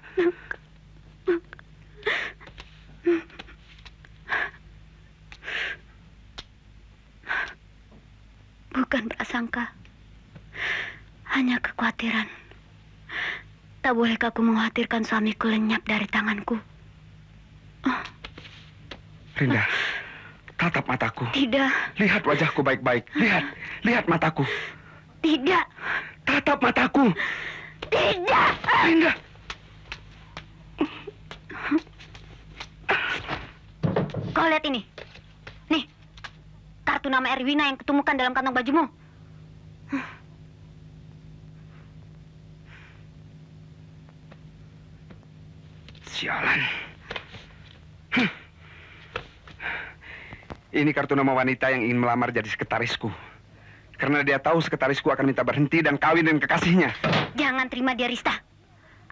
Bukan prasangka, hanya kekhawatiran. Tak bolehkah aku mengkhawatirkan suamiku lenyap dari tanganku? Rinda, tatap mataku. Tidak. Lihat wajahku baik-baik. Lihat mataku. Tidak. Tatap mataku. Tidak. Rinda. Kau lihat ini. Nih, kartu nama Erwina yang ketemukan dalam kantong bajumu. Sialan. Ini kartu nama wanita yang ingin melamar jadi sekretarisku. Karena dia tahu sekretarisku akan minta berhenti dan kawin dengan kekasihnya. Jangan terima dia, Rista.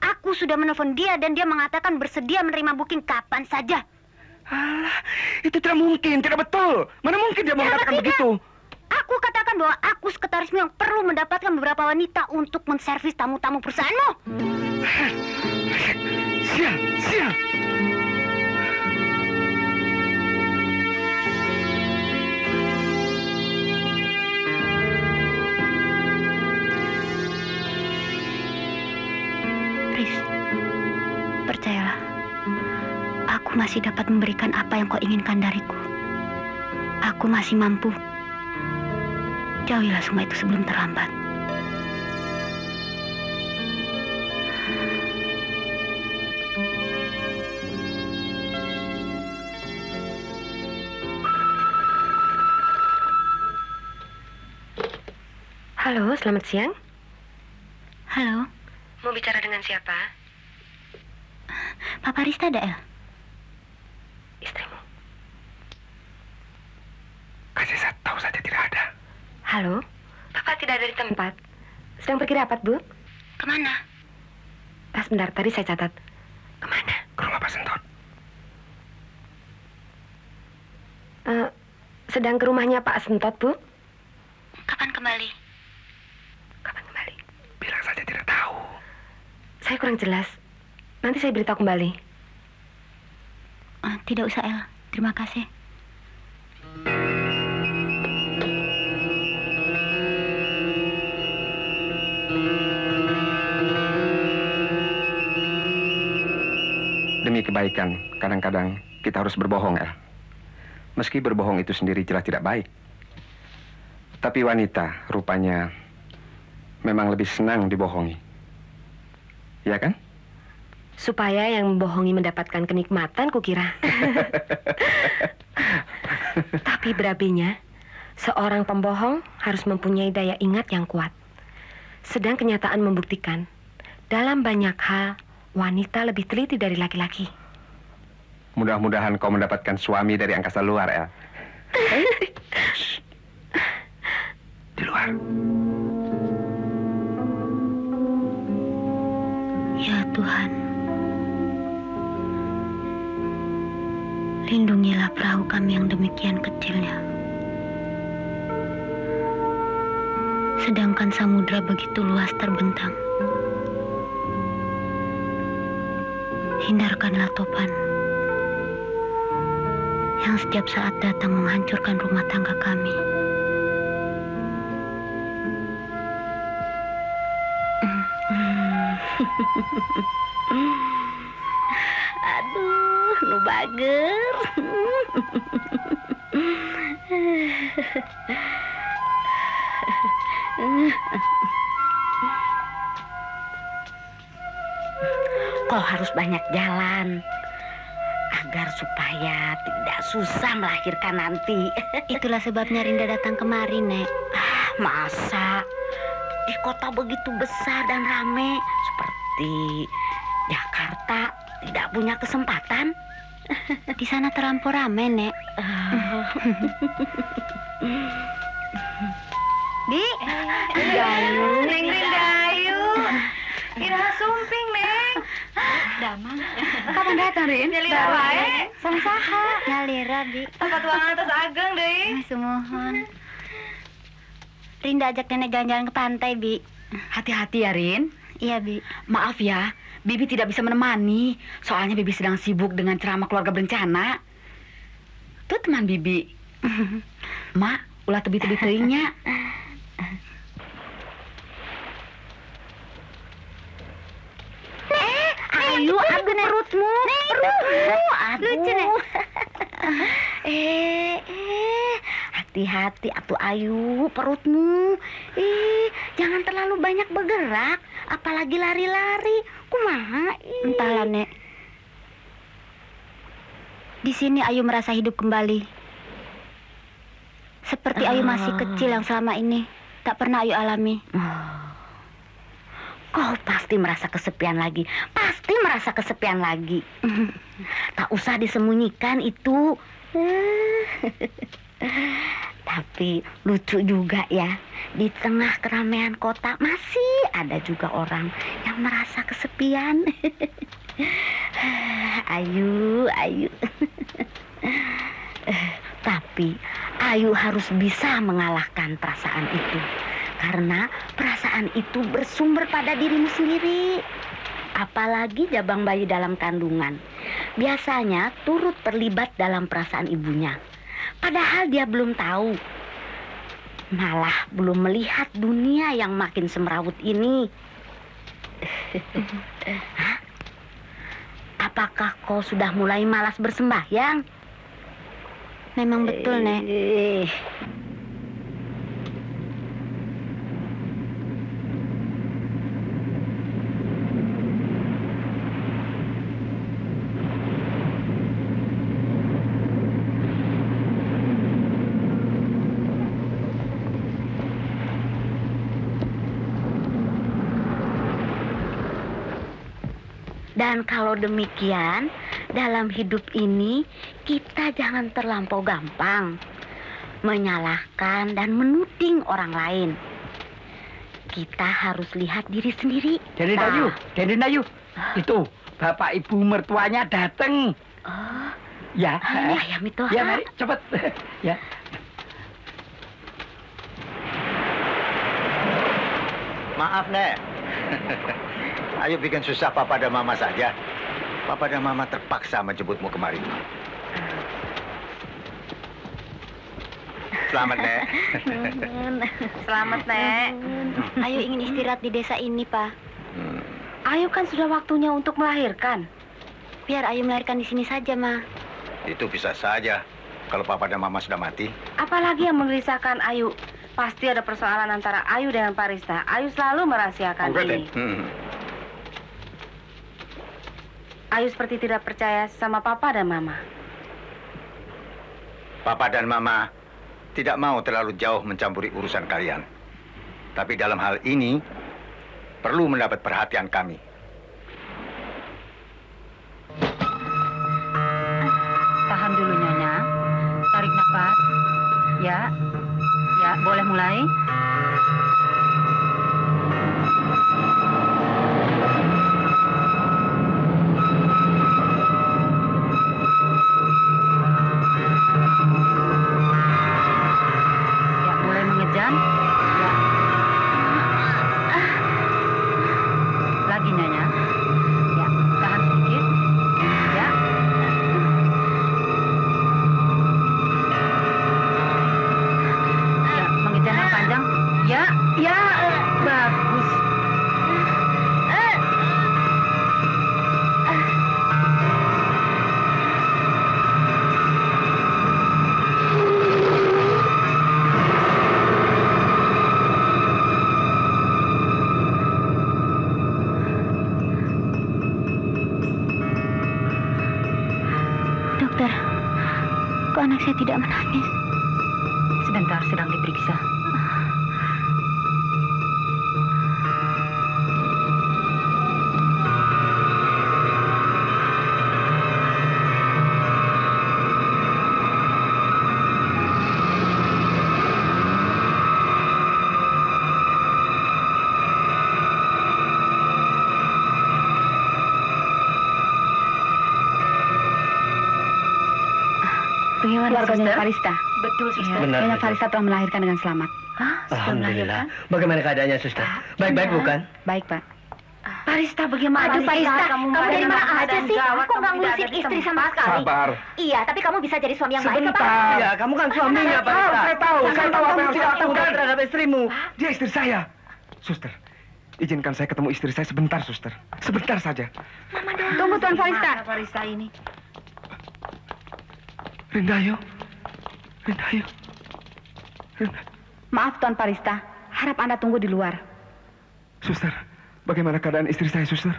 Aku sudah menelpon dia dan dia mengatakan bersedia menerima booking kapan saja. Alah, itu tidak mungkin, tidak betul. Mana mungkin dia mengatakan begitu? Aku katakan bahwa aku sekretarismu yang perlu mendapatkan beberapa wanita untuk menservis tamu-tamu perusahaanmu. Sial. masih dapat memberikan apa yang kau inginkan dariku. Aku masih mampu. Jauhilah semua itu sebelum terlambat. Halo, selamat siang. Halo, Mau bicara dengan siapa? Papa Rista ada, El? Istrimu. Kasih saya tahu saja tidak ada. Halo, Papa tidak ada di tempat. Sedang pergi rapat, Bu? Kemana? Sebentar, tadi saya catat. Kemana? Ke rumah Pak Sentot. Sedang ke rumahnya Pak Sentot, Bu? Kapan kembali? Kapan kembali? Bilang saja tidak tahu. Saya kurang jelas. Nanti saya beritahu kembali. Tidak usah, El. Terima kasih. Demi kebaikan, kadang-kadang kita harus berbohong, El. Meski berbohong itu sendiri jelas tidak baik. Tapi wanita rupanya memang lebih senang dibohongi. Ya kan? Supaya yang membohongi mendapatkan kenikmatan, kukira. Tapi berapinya, seorang pembohong harus mempunyai daya ingat yang kuat. Sedang kenyataan membuktikan, dalam banyak hal, wanita lebih teliti dari laki-laki. Mudah-mudahan kau mendapatkan suami dari angkasa luar, El. Di luar. Ya Tuhan, lindungilah perahu kami yang demikian kecilnya. Sedangkan samudra begitu luas terbentang. Hindarkanlah topan yang setiap saat datang menghancurkan rumah tangga kami. Aduh, nu bager. Kau harus banyak jalan agar supaya tidak susah melahirkan nanti. Itulah sebabnya Rinda datang kemari, Nek. Masa di kota begitu besar dan ramai seperti Jakarta tidak punya kesempatan? Di sana terlampau ramai, Nek. Bi, Gayu, Neng Rindayu. Ira sumping, Neng. Damang. Kapan datang, Rin? Nyalira wae. Sama saha? Nyalira, Bi. Tempat tuangan atas ageng, deh. Sumohon. Rinda ajak nenek jalan-jalan ke pantai, Bi. Hati-hati ya, Rin. Iya, Bi. Maaf ya, Bibi tidak bisa menemani. Soalnya Bibi sedang sibuk dengan ceramah keluarga berencana. Tuh teman Bibi. Mak, ulah tebi-tebi teuingnya. Ayo, aduh perutmu. Aduh. Lucu, Nek. Hati-hati atuh Ayu, perutmu. Jangan terlalu banyak bergerak, apalagi lari-lari. Kumaha? Entahlah, Nek. Di sini Ayu merasa hidup kembali. Seperti Ayu masih kecil yang selama ini tak pernah Ayu alami. Kau pasti merasa kesepian lagi. Pasti merasa kesepian lagi. Tak usah disembunyikan itu. Tapi lucu juga ya. Di tengah keramaian kota masih ada juga orang yang merasa kesepian. Ayu. Tapi Ayu harus bisa mengalahkan perasaan itu. Karena perasaan itu bersumber pada dirimu sendiri. Apalagi jabang bayi dalam kandungan. Biasanya turut terlibat dalam perasaan ibunya. Padahal dia belum tahu. Malah belum melihat dunia yang makin semrawut ini. Hah? apakah kau sudah mulai malas bersembahyang? Memang betul, Nek. Dan kalau demikian, dalam hidup ini kita jangan terlampau gampang menyalahkan dan menuding orang lain. Kita harus lihat diri sendiri. Deni Dayu, itu bapak ibu mertuanya datang. Oh, Ya, ya Mitoha. ya mari cepet. Ya. Maaf, Nek. Ayo bikin susah Papa dan Mama saja. Papa dan Mama terpaksa menjemputmu kemari. Selamat, Nek. Selamat, Nek. Ayu ingin istirahat di desa ini, Pak. Ayu kan sudah waktunya untuk melahirkan. Biar Ayu melahirkan di sini saja, Ma. Itu bisa saja kalau Papa dan Mama sudah mati. Apalagi yang menggelisahkan Ayu. Pasti ada persoalan antara Ayu dengan Parista. Ayu selalu merahasiakan ini. Ayu seperti tidak percaya sama Papa dan Mama. Papa dan Mama tidak mau terlalu jauh mencampuri urusan kalian. Tapi dalam hal ini perlu mendapat perhatian kami. Tahan dulu, Nyonya. Tarik nafas. Ya. Ya, boleh mulai. Ya, mulai mengejan. Ya. Lagi, Nyonya. Ya, tahan sedikit. Ya. Ya, mengejan yang panjang. Ya, ya, bagus. Dokter, kok anak saya tidak menangis? Sebentar, sedang diperiksa. Bagaimana keluarganya Suster? Parista? Betul, Suster. Benar, Nyonya betul. Parista telah melahirkan dengan selamat. Alhamdulillah. Bagaimana keadaannya, Suster? Baik-baik bukan? Baik, Pak. Parista, bagaimana? Aduh, Parista, kamu dari mana melahirkan aja keadaan sih? gawat, Kok nggak kamu tidak ngurusin ada di istri sama tempat? sekali? Sabar. Iya, tapi kamu bisa jadi suami yang baik apa? Sebentar. Ya, kamu kan suaminya, Pak. Saya tahu apa yang harus tidak saya lakukan lakukan. terhadap istrimu. Dia istri saya. Suster, izinkan saya ketemu istri saya sebentar, Suster. Sebentar saja. Tunggu, Tuan Parista. Mana Parista ini? Rindayu. Rindayu. Rindayu. Maaf, Tuan Parista. Harap Anda tunggu di luar. Suster, bagaimana keadaan istri saya, Suster?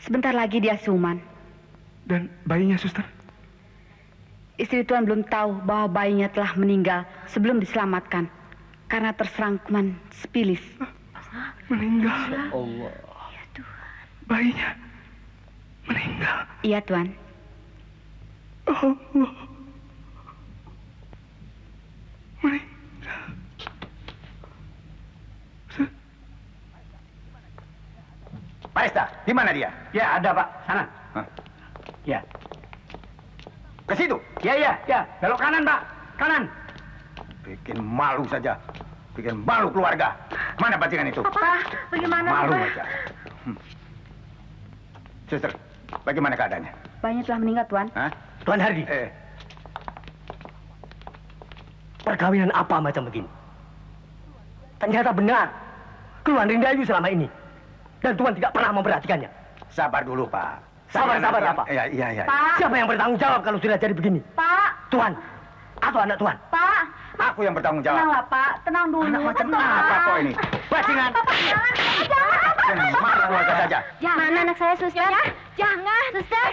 Sebentar lagi dia siuman. Dan bayinya, Suster? Istri Tuan belum tahu bahwa bayinya telah meninggal sebelum diselamatkan karena terserang kuman sipilis. Meninggal. Allah. Bayinya meninggal. Iya, Tuan. Allah. Meninggal. Parista, di mana dia? Ya, ada, Pak. Sana. Hah? Ya. Ke situ. Ya. Belok kanan, Pak. Kanan. Bikin malu saja. Bikin malu keluarga. Mana bajingan itu? Papa, bagaimana, Malu Papa? aja. Suster, bagaimana keadaannya? Bayinya telah meninggal, Tuan. Hah? Tuan Hardi, perkawinan apa macam begini? Ternyata benar. Keluhan Rindayu selama ini. Dan Tuhan tidak pernah memperhatikannya. Sabar dulu, Pak. Sabar, Pak. Iya. Pak. Siapa yang bertanggung jawab kalau sudah jadi begini? Pak. Tuhan atau anak Tuhan? Pak. Aku yang bertanggung jawab. Tenanglah, Pak. Tenang dulu. Anak macam apa kok ini? Bajingan. Mana keluarga saja? Mana anak saya, suster? Jangan. Suster.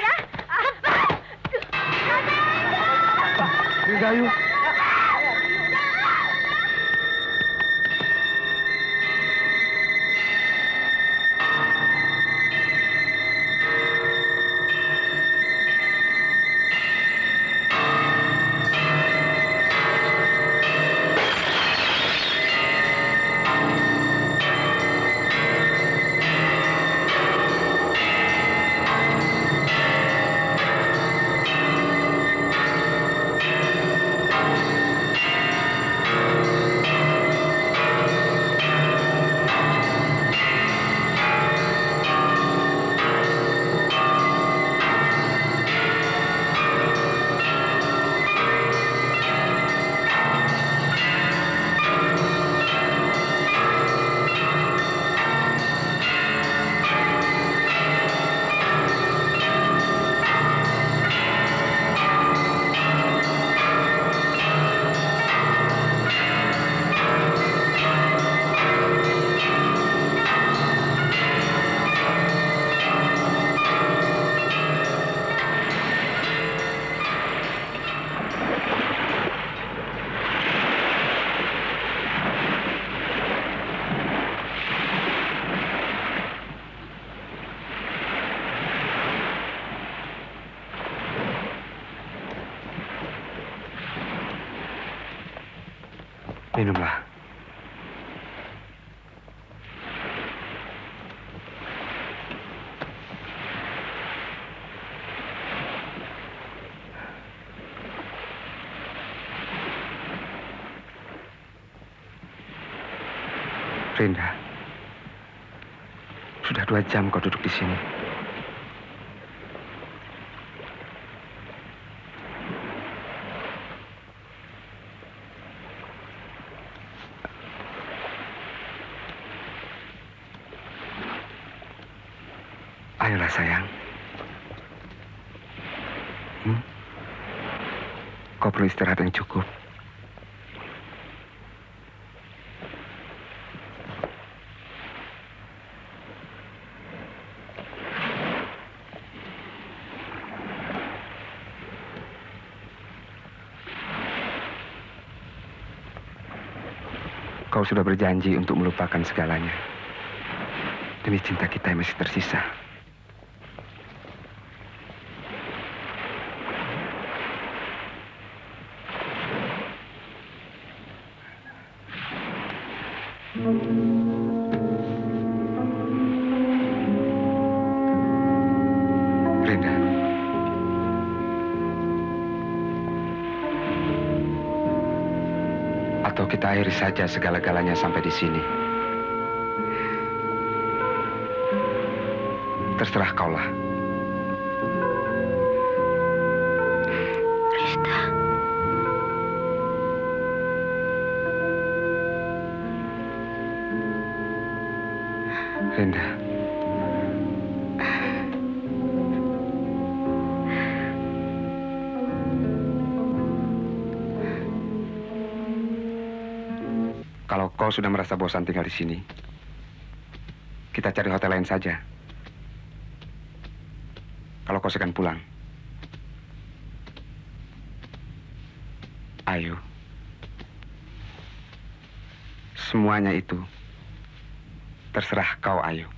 Rindayu. Minumlah. Rinda, sudah 2 jam kau duduk di sini. Ayolah sayang. Kau perlu istirahat yang cukup. Kau sudah berjanji untuk melupakan segalanya demi cinta kita yang masih tersisa. Rinda, atau kita akhiri saja segala-galanya sampai di sini. Terserah kaulah. Rista. Rinda. Kalau kau sudah merasa bosan tinggal di sini, kita cari hotel lain saja. Kalau kau segan pulang, ayo. Semuanya itu terserah kau, Ayu.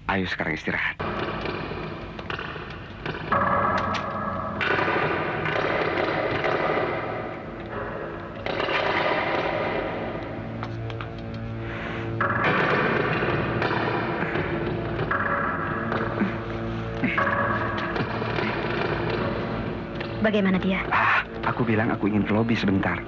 Ayu sekarang istirahat. Bagaimana dia? Aku bilang aku ingin ke lobi sebentar.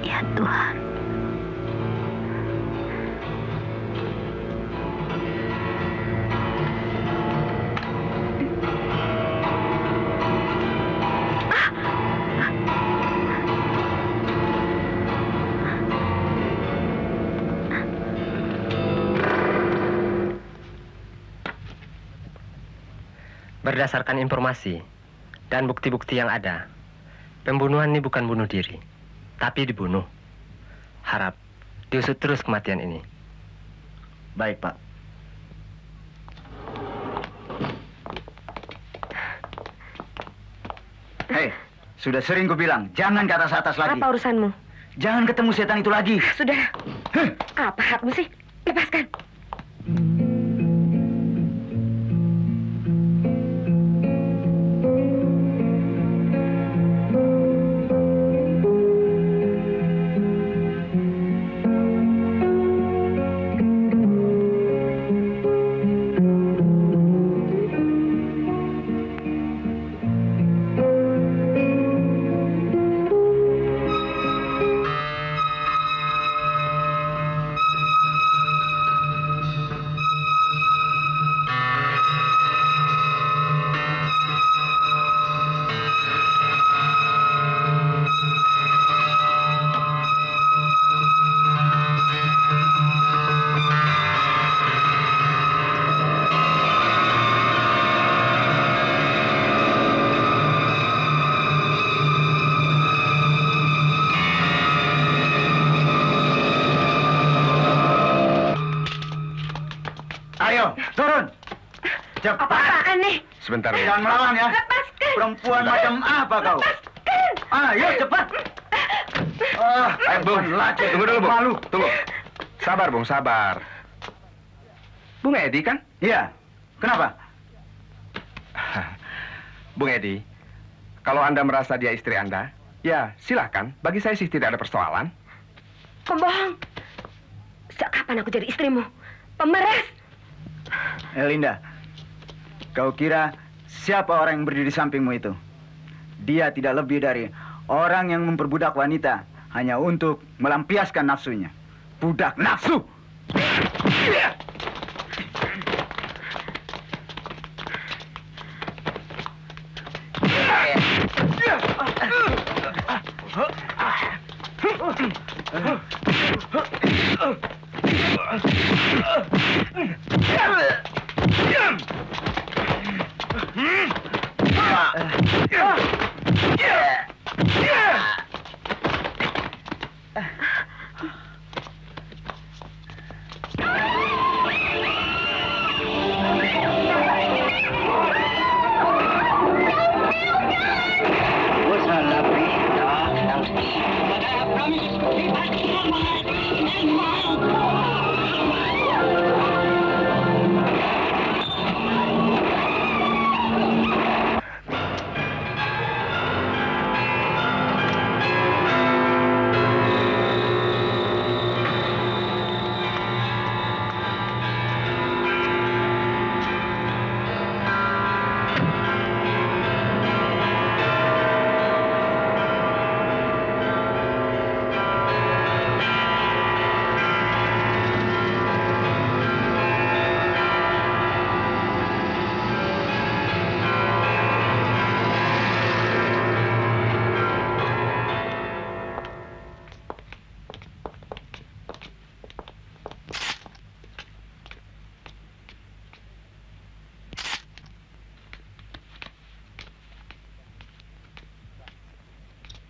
Ya Tuhan. Berdasarkan informasi dan bukti-bukti yang ada, pembunuhan ini bukan bunuh diri, tapi dibunuh. Harap diusut terus kematian ini. Baik, Pak. Hei, sudah sering kubilang, jangan ke atas-atas lagi. Apa urusanmu? Jangan ketemu setan itu lagi. Sudah. Apa hakmu sih? Lepaskan. Ayo, turun. Cepat. Apaan nih? Sebentar, Bu. Jangan melawan ya. Lepaskan. Perempuan macam apa kau? Lepaskan. Ayo, cepat. Ayo, Bung. Tunggu dulu, Bung. Malu. Tunggu. Sabar, Bung, sabar. Bung Edi kan? Iya. Kenapa? Bung Edi, kalau Anda merasa dia istri Anda, ya silakan. Bagi saya sih tidak ada persoalan. Pembohong. Sejak kapan aku jadi istrimu? Pemeres. Linda, kau kira siapa orang yang berdiri di sampingmu itu? Dia tidak lebih dari orang yang memperbudak wanita hanya untuk melampiaskan nafsunya. Budak nafsu!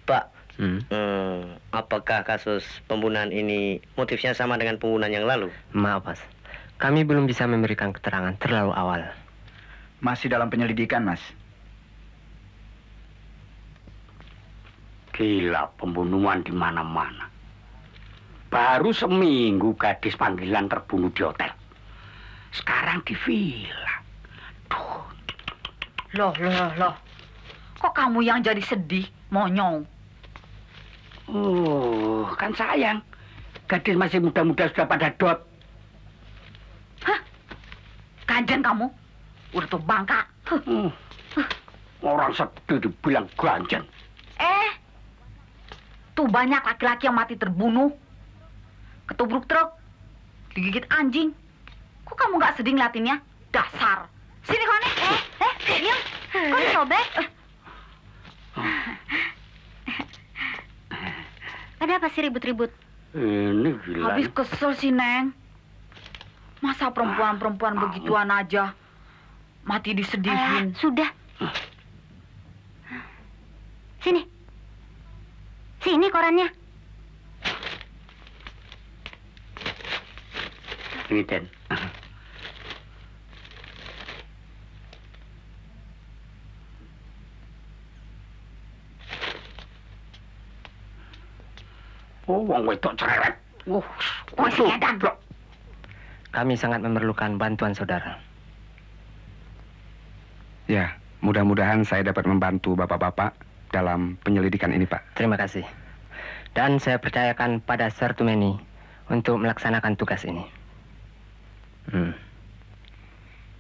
Pak, apakah kasus pembunuhan ini motifnya sama dengan pembunuhan yang lalu? Maaf, Mas. Kami belum bisa memberikan keterangan terlalu awal. Masih dalam penyelidikan, Mas. Gila, pembunuhan di mana-mana. Baru seminggu gadis panggilan terbunuh di hotel. Sekarang di villa. Loh. Kok kamu yang jadi sedih, monyong? Oh, kan sayang. Gadis masih muda-muda sudah pada dot. Hah? Ganjen kamu? Udah tuh bangka. Orang sedih dibilang ganjen. Tuh banyak laki-laki yang mati terbunuh. Ketubruk truk. Digigit anjing. Kok kamu nggak sedih ngeliatinnya? Dasar. Sini kau nih. Diam. Kok disobek? Ada apa sih ribut-ribut? Ini gila. Habis kesel sih, Neng. Masa perempuan-perempuan begituan aja mati disedihin. Sudah. Sini. Sini korannya. Ini, Den. Oh, wong wedok cerewet. Masih edan. Kami sangat memerlukan bantuan saudara. Ya, mudah-mudahan saya dapat membantu bapak-bapak dalam penyelidikan ini, Pak. Terima kasih. Dan saya percayakan pada Sertumeni untuk melaksanakan tugas ini.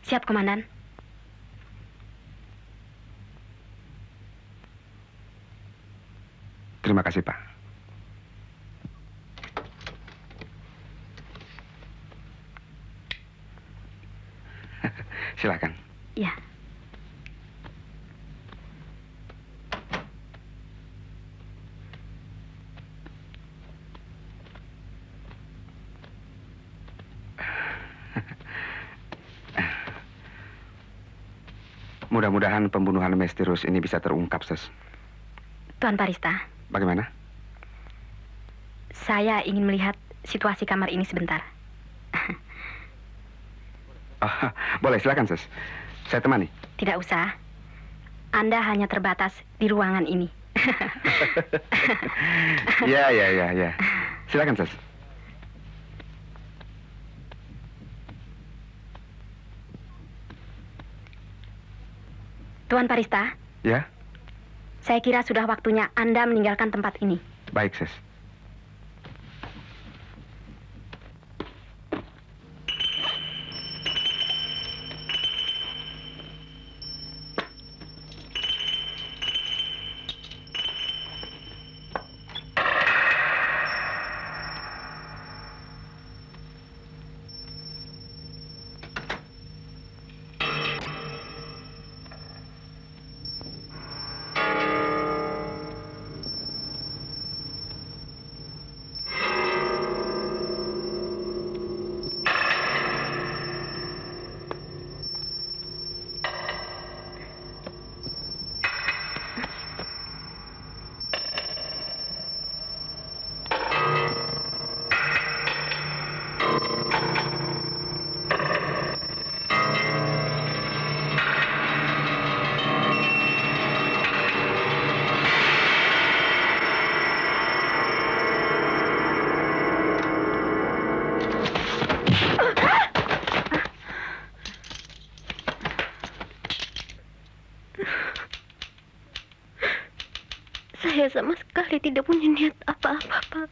Siap, Komandan. Terima kasih, Pak. Silakan. Ya. Mudah-mudahan pembunuhan misterius ini bisa terungkap, Ses. Tuan Parista, Bagaimana? saya ingin melihat situasi kamar ini sebentar. Oh, boleh, silakan, Ses. Saya temani. Tidak usah. Anda hanya terbatas di ruangan ini. Ya. Silakan, Ses. Tuan Parista, Ya, saya kira sudah waktunya Anda meninggalkan tempat ini. baik, Ses. Saya sama sekali tidak punya niat apa-apa, Pak.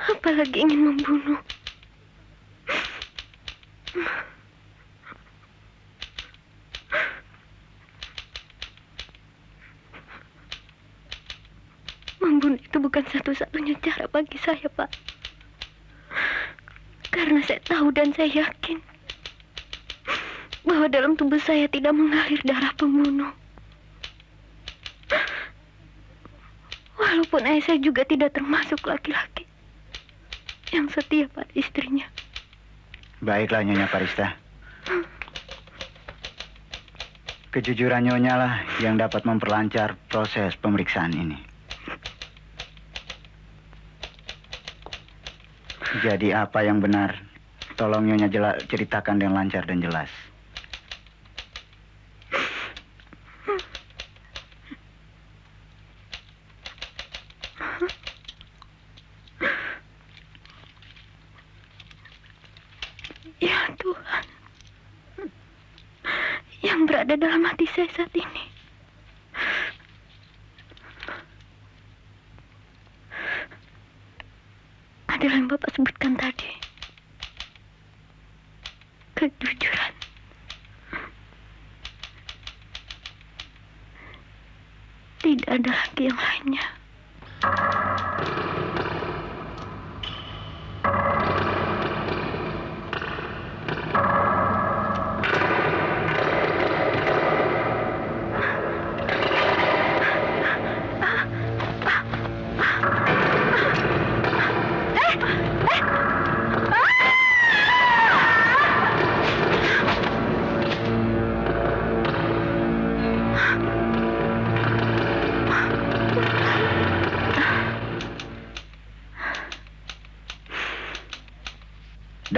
Apalagi ingin membunuh. Membunuh itu bukan satu-satunya cara bagi saya, Pak. Karena saya tahu dan saya yakin bahwa dalam tubuh saya tidak mengalir darah pembunuh. Walaupun ayah saya juga tidak termasuk laki-laki yang setia pada istrinya. Baiklah, Nyonya Parista. Kejujuran Nyonya lah yang dapat memperlancar proses pemeriksaan ini. Jadi apa yang benar? Tolong Nyonya ceritakan dengan lancar dan jelas. Ya Tuhan, yang berada dalam hati saya saat ini adalah yang Bapak sebutkan tadi. Kejujuran. Tidak ada lagi yang lainnya.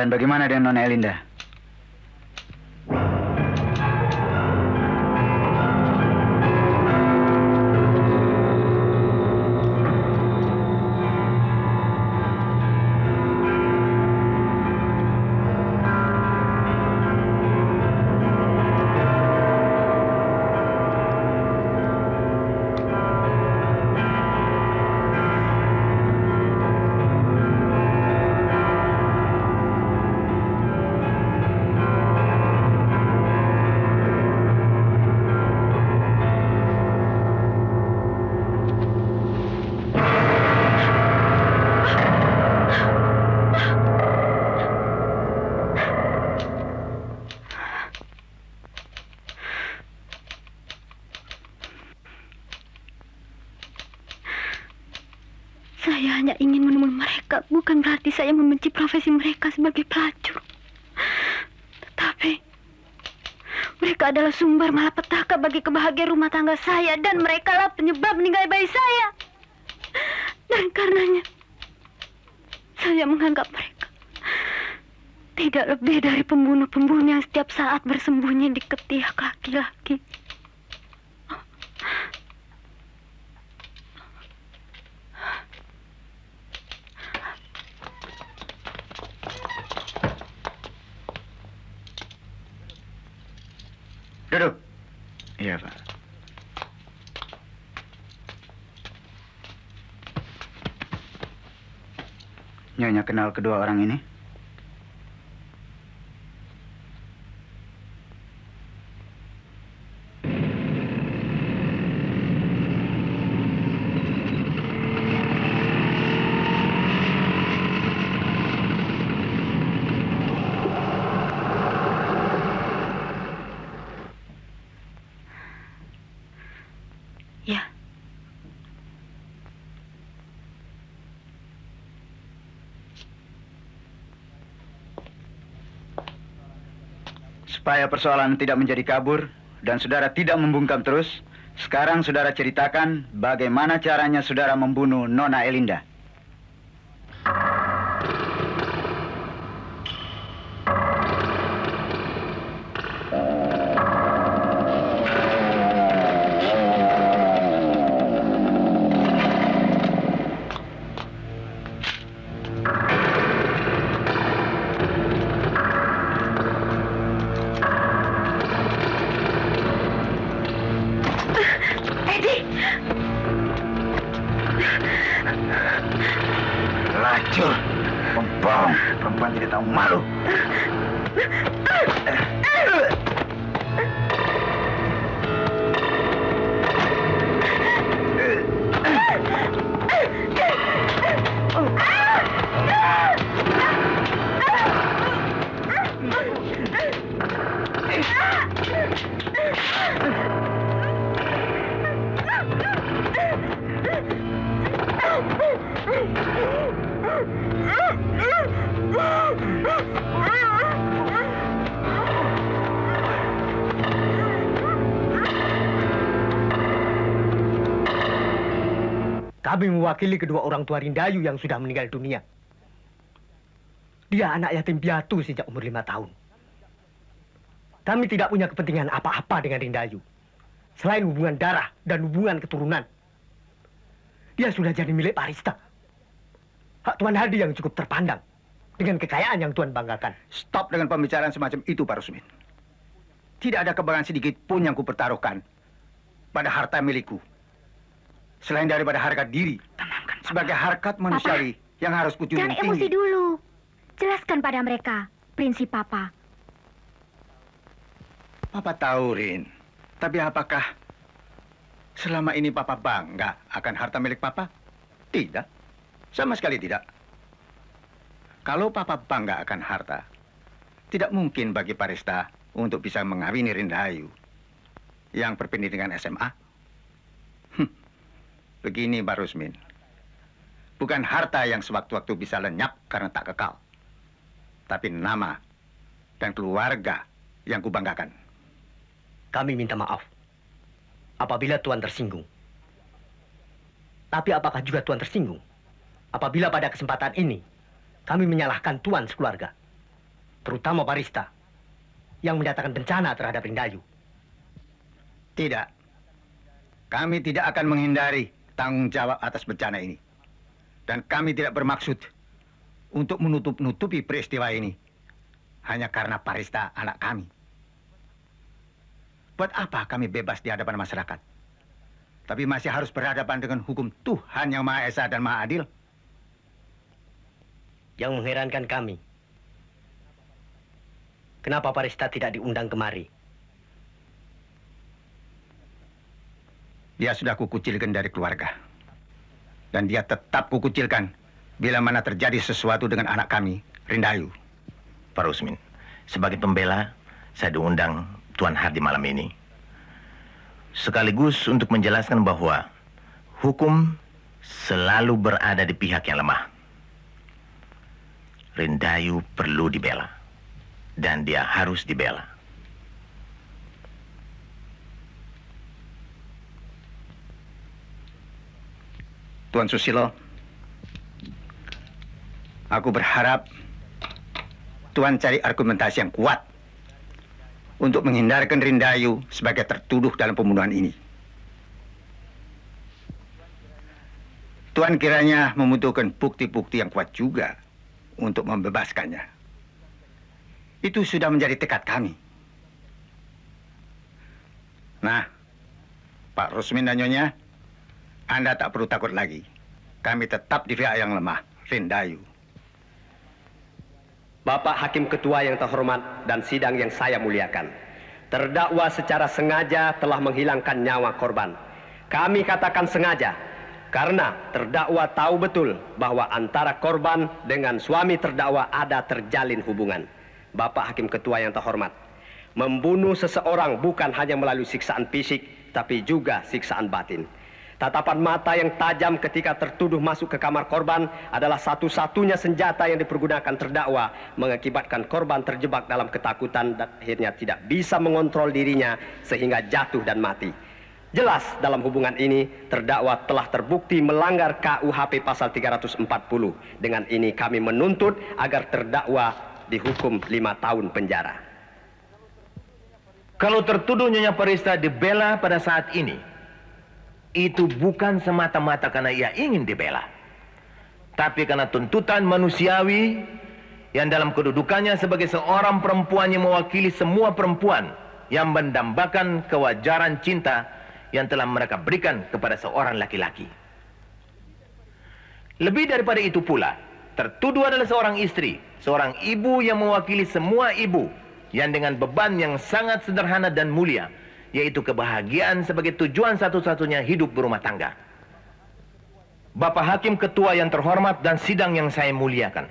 Dan bagaimana dengan Nona Elinda? Saya hanya ingin menemui mereka, bukan berarti saya membenci profesi mereka sebagai pelacur. Tetapi mereka adalah sumber malapetaka bagi kebahagiaan rumah tangga saya, dan mereka lah penyebab meninggal bayi saya. Dan karenanya saya menganggap mereka tidak lebih dari pembunuh-pembunuh yang setiap saat bersembunyi di ketiak laki-laki. Duduk. Iya, Pak. Nyonya kenal kedua orang ini? Ya. Supaya persoalan tidak menjadi kabur dan saudara tidak membungkam terus, sekarang saudara ceritakan bagaimana caranya saudara membunuh Nona Elinda. Pelacur, pembohong, perempuan tidak tahu malu. Kami mewakili kedua orang tua Rindayu yang sudah meninggal dunia. Dia anak yatim piatu sejak umur 5 tahun. Kami tidak punya kepentingan apa-apa dengan Rindayu, selain hubungan darah dan hubungan keturunan. Dia sudah jadi milik Parista. Hak Tuan Hadi yang cukup terpandang dengan kekayaan yang Tuan banggakan. Stop dengan pembicaraan semacam itu, Pak Rusmin. Tidak ada kebanggaan sedikit pun yang kupertaruhkan pada harta milikku. Selain daripada harga diri, sebagai harkat manusiawi yang harus kujunjung tinggi. Jangan emosi dulu. Jelaskan pada mereka prinsip Papa. Papa tahu, Rin. Tapi apakah selama ini Papa bangga akan harta milik Papa? Tidak. Sama sekali tidak. Kalau Papa bangga akan harta, tidak mungkin bagi Parista untuk bisa mengawini Rindayu yang berpendidikan SMA. Begini, Pak Rusmin. Bukan harta yang sewaktu-waktu bisa lenyap karena tak kekal. Tapi nama dan keluarga yang kubanggakan. Kami minta maaf apabila Tuan tersinggung. Tapi apakah juga Tuan tersinggung apabila pada kesempatan ini kami menyalahkan Tuan sekeluarga? terutama Parista, yang mendatangkan bencana terhadap Rindayu. Tidak. Kami tidak akan menghindari tanggung jawab atas bencana ini. Dan kami tidak bermaksud untuk menutup-nutupi peristiwa ini hanya karena Parista anak kami. Buat apa kami bebas di hadapan masyarakat, tapi masih harus berhadapan dengan hukum Tuhan yang Maha Esa dan Maha Adil? Yang mengherankan kami, kenapa Parista tidak diundang kemari? Dia sudah kukucilkan dari keluarga. Dan dia tetap kukucilkan bila mana terjadi sesuatu dengan anak kami, Rindayu. Pak Rusmin, sebagai pembela, saya diundang Tuan Hardi malam ini. Sekaligus untuk menjelaskan bahwa hukum selalu berada di pihak yang lemah. Rindayu perlu dibela. Dan dia harus dibela. Tuan Susilo, aku berharap Tuan cari argumentasi yang kuat untuk menghindarkan Rindayu sebagai tertuduh dalam pembunuhan ini. Tuan kiranya membutuhkan bukti-bukti yang kuat juga untuk membebaskannya. Itu sudah menjadi tekad kami. Nah, Pak Rusmin dan Nyonya, Anda tak perlu takut lagi. Kami tetap di pihak yang lemah, Rindayu. Bapak Hakim Ketua yang terhormat dan sidang yang saya muliakan, terdakwa secara sengaja telah menghilangkan nyawa korban. Kami katakan sengaja karena terdakwa tahu betul bahwa antara korban dengan suami terdakwa ada terjalin hubungan. Bapak Hakim Ketua yang terhormat, membunuh seseorang bukan hanya melalui siksaan fisik, tapi juga siksaan batin. Tatapan mata yang tajam ketika tertuduh masuk ke kamar korban adalah satu-satunya senjata yang dipergunakan terdakwa, mengakibatkan korban terjebak dalam ketakutan dan akhirnya tidak bisa mengontrol dirinya sehingga jatuh dan mati. Jelas dalam hubungan ini terdakwa telah terbukti melanggar KUHP pasal 340. Dengan ini kami menuntut agar terdakwa dihukum 5 tahun penjara. Kalau tertuduh Nyonya Parista dibela pada saat ini, itu bukan semata-mata karena ia ingin dibela, tapi karena tuntutan manusiawi yang dalam kedudukannya sebagai seorang perempuan yang mewakili semua perempuan yang mendambakan kewajaran cinta yang telah mereka berikan kepada seorang laki-laki. Lebih daripada itu pula, tertuduh adalah seorang istri, seorang ibu yang mewakili semua ibu yang dengan beban yang sangat sederhana dan mulia, yaitu kebahagiaan sebagai tujuan satu-satunya hidup berumah tangga. Bapak Hakim Ketua yang terhormat dan sidang yang saya muliakan,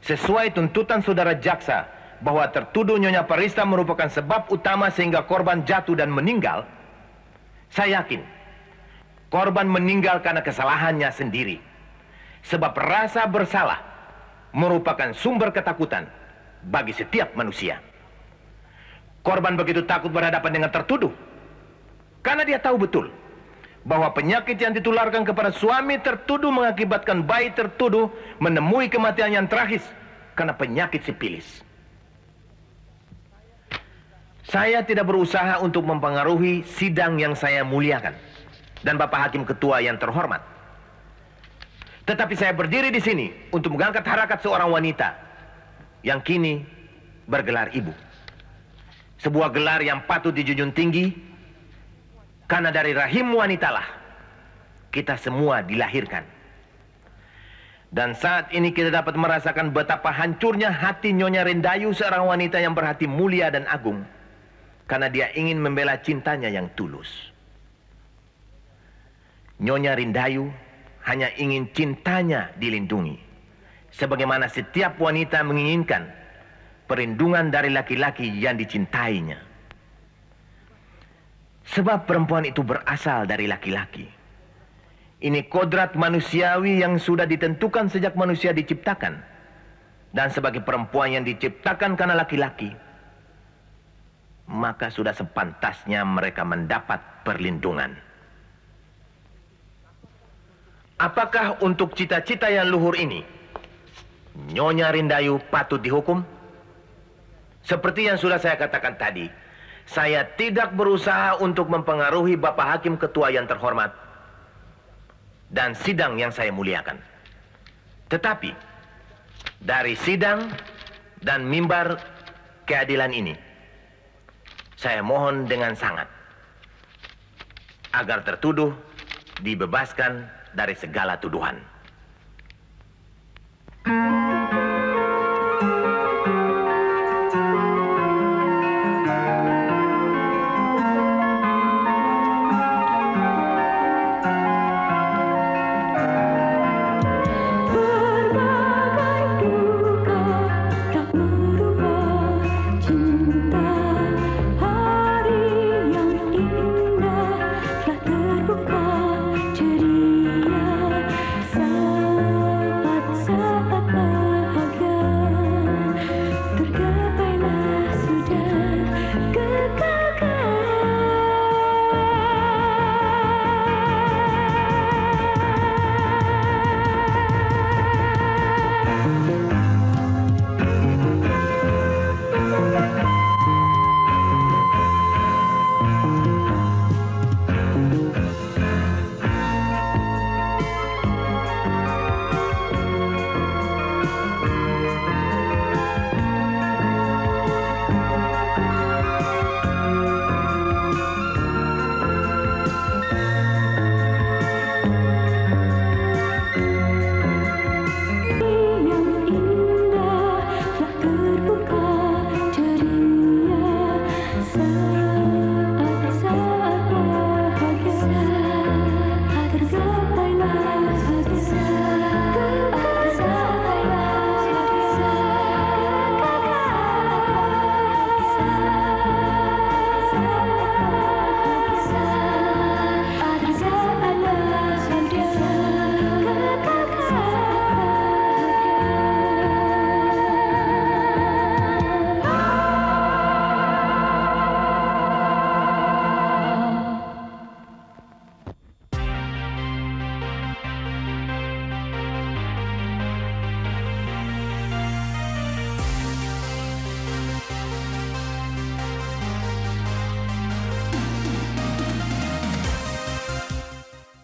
sesuai tuntutan saudara jaksa bahwa tertuduh Nyonya Parista merupakan sebab utama sehingga korban jatuh dan meninggal, saya yakin korban meninggal karena kesalahannya sendiri. Sebab rasa bersalah merupakan sumber ketakutan bagi setiap manusia. Korban begitu takut berhadapan dengan tertuduh karena dia tahu betul bahwa penyakit yang ditularkan kepada suami tertuduh mengakibatkan bayi tertuduh menemui kematian yang tragis karena penyakit sifilis. Saya tidak berusaha untuk mempengaruhi sidang yang saya muliakan dan Bapak Hakim Ketua yang terhormat. Tetapi saya berdiri di sini untuk mengangkat harakat seorang wanita yang kini bergelar ibu. Sebuah gelar yang patut dijunjung tinggi, karena dari rahim wanitalah kita semua dilahirkan. Dan saat ini kita dapat merasakan betapa hancurnya hati Nyonya Rindayu, seorang wanita yang berhati mulia dan agung, karena dia ingin membela cintanya yang tulus. Nyonya Rindayu hanya ingin cintanya dilindungi, sebagaimana setiap wanita menginginkan perlindungan dari laki-laki yang dicintainya. Sebab perempuan itu berasal dari laki-laki. Ini kodrat manusiawi yang sudah ditentukan sejak manusia diciptakan. Dan sebagai perempuan yang diciptakan karena laki-laki, maka sudah sepantasnya mereka mendapat perlindungan. Apakah untuk cita-cita yang luhur ini Nyonya Rindayu patut dihukum? Seperti yang sudah saya katakan tadi, saya tidak berusaha untuk mempengaruhi Bapak Hakim Ketua yang terhormat dan sidang yang saya muliakan. Tetapi, dari sidang dan mimbar keadilan ini, saya mohon dengan sangat agar tertuduh dibebaskan dari segala tuduhan.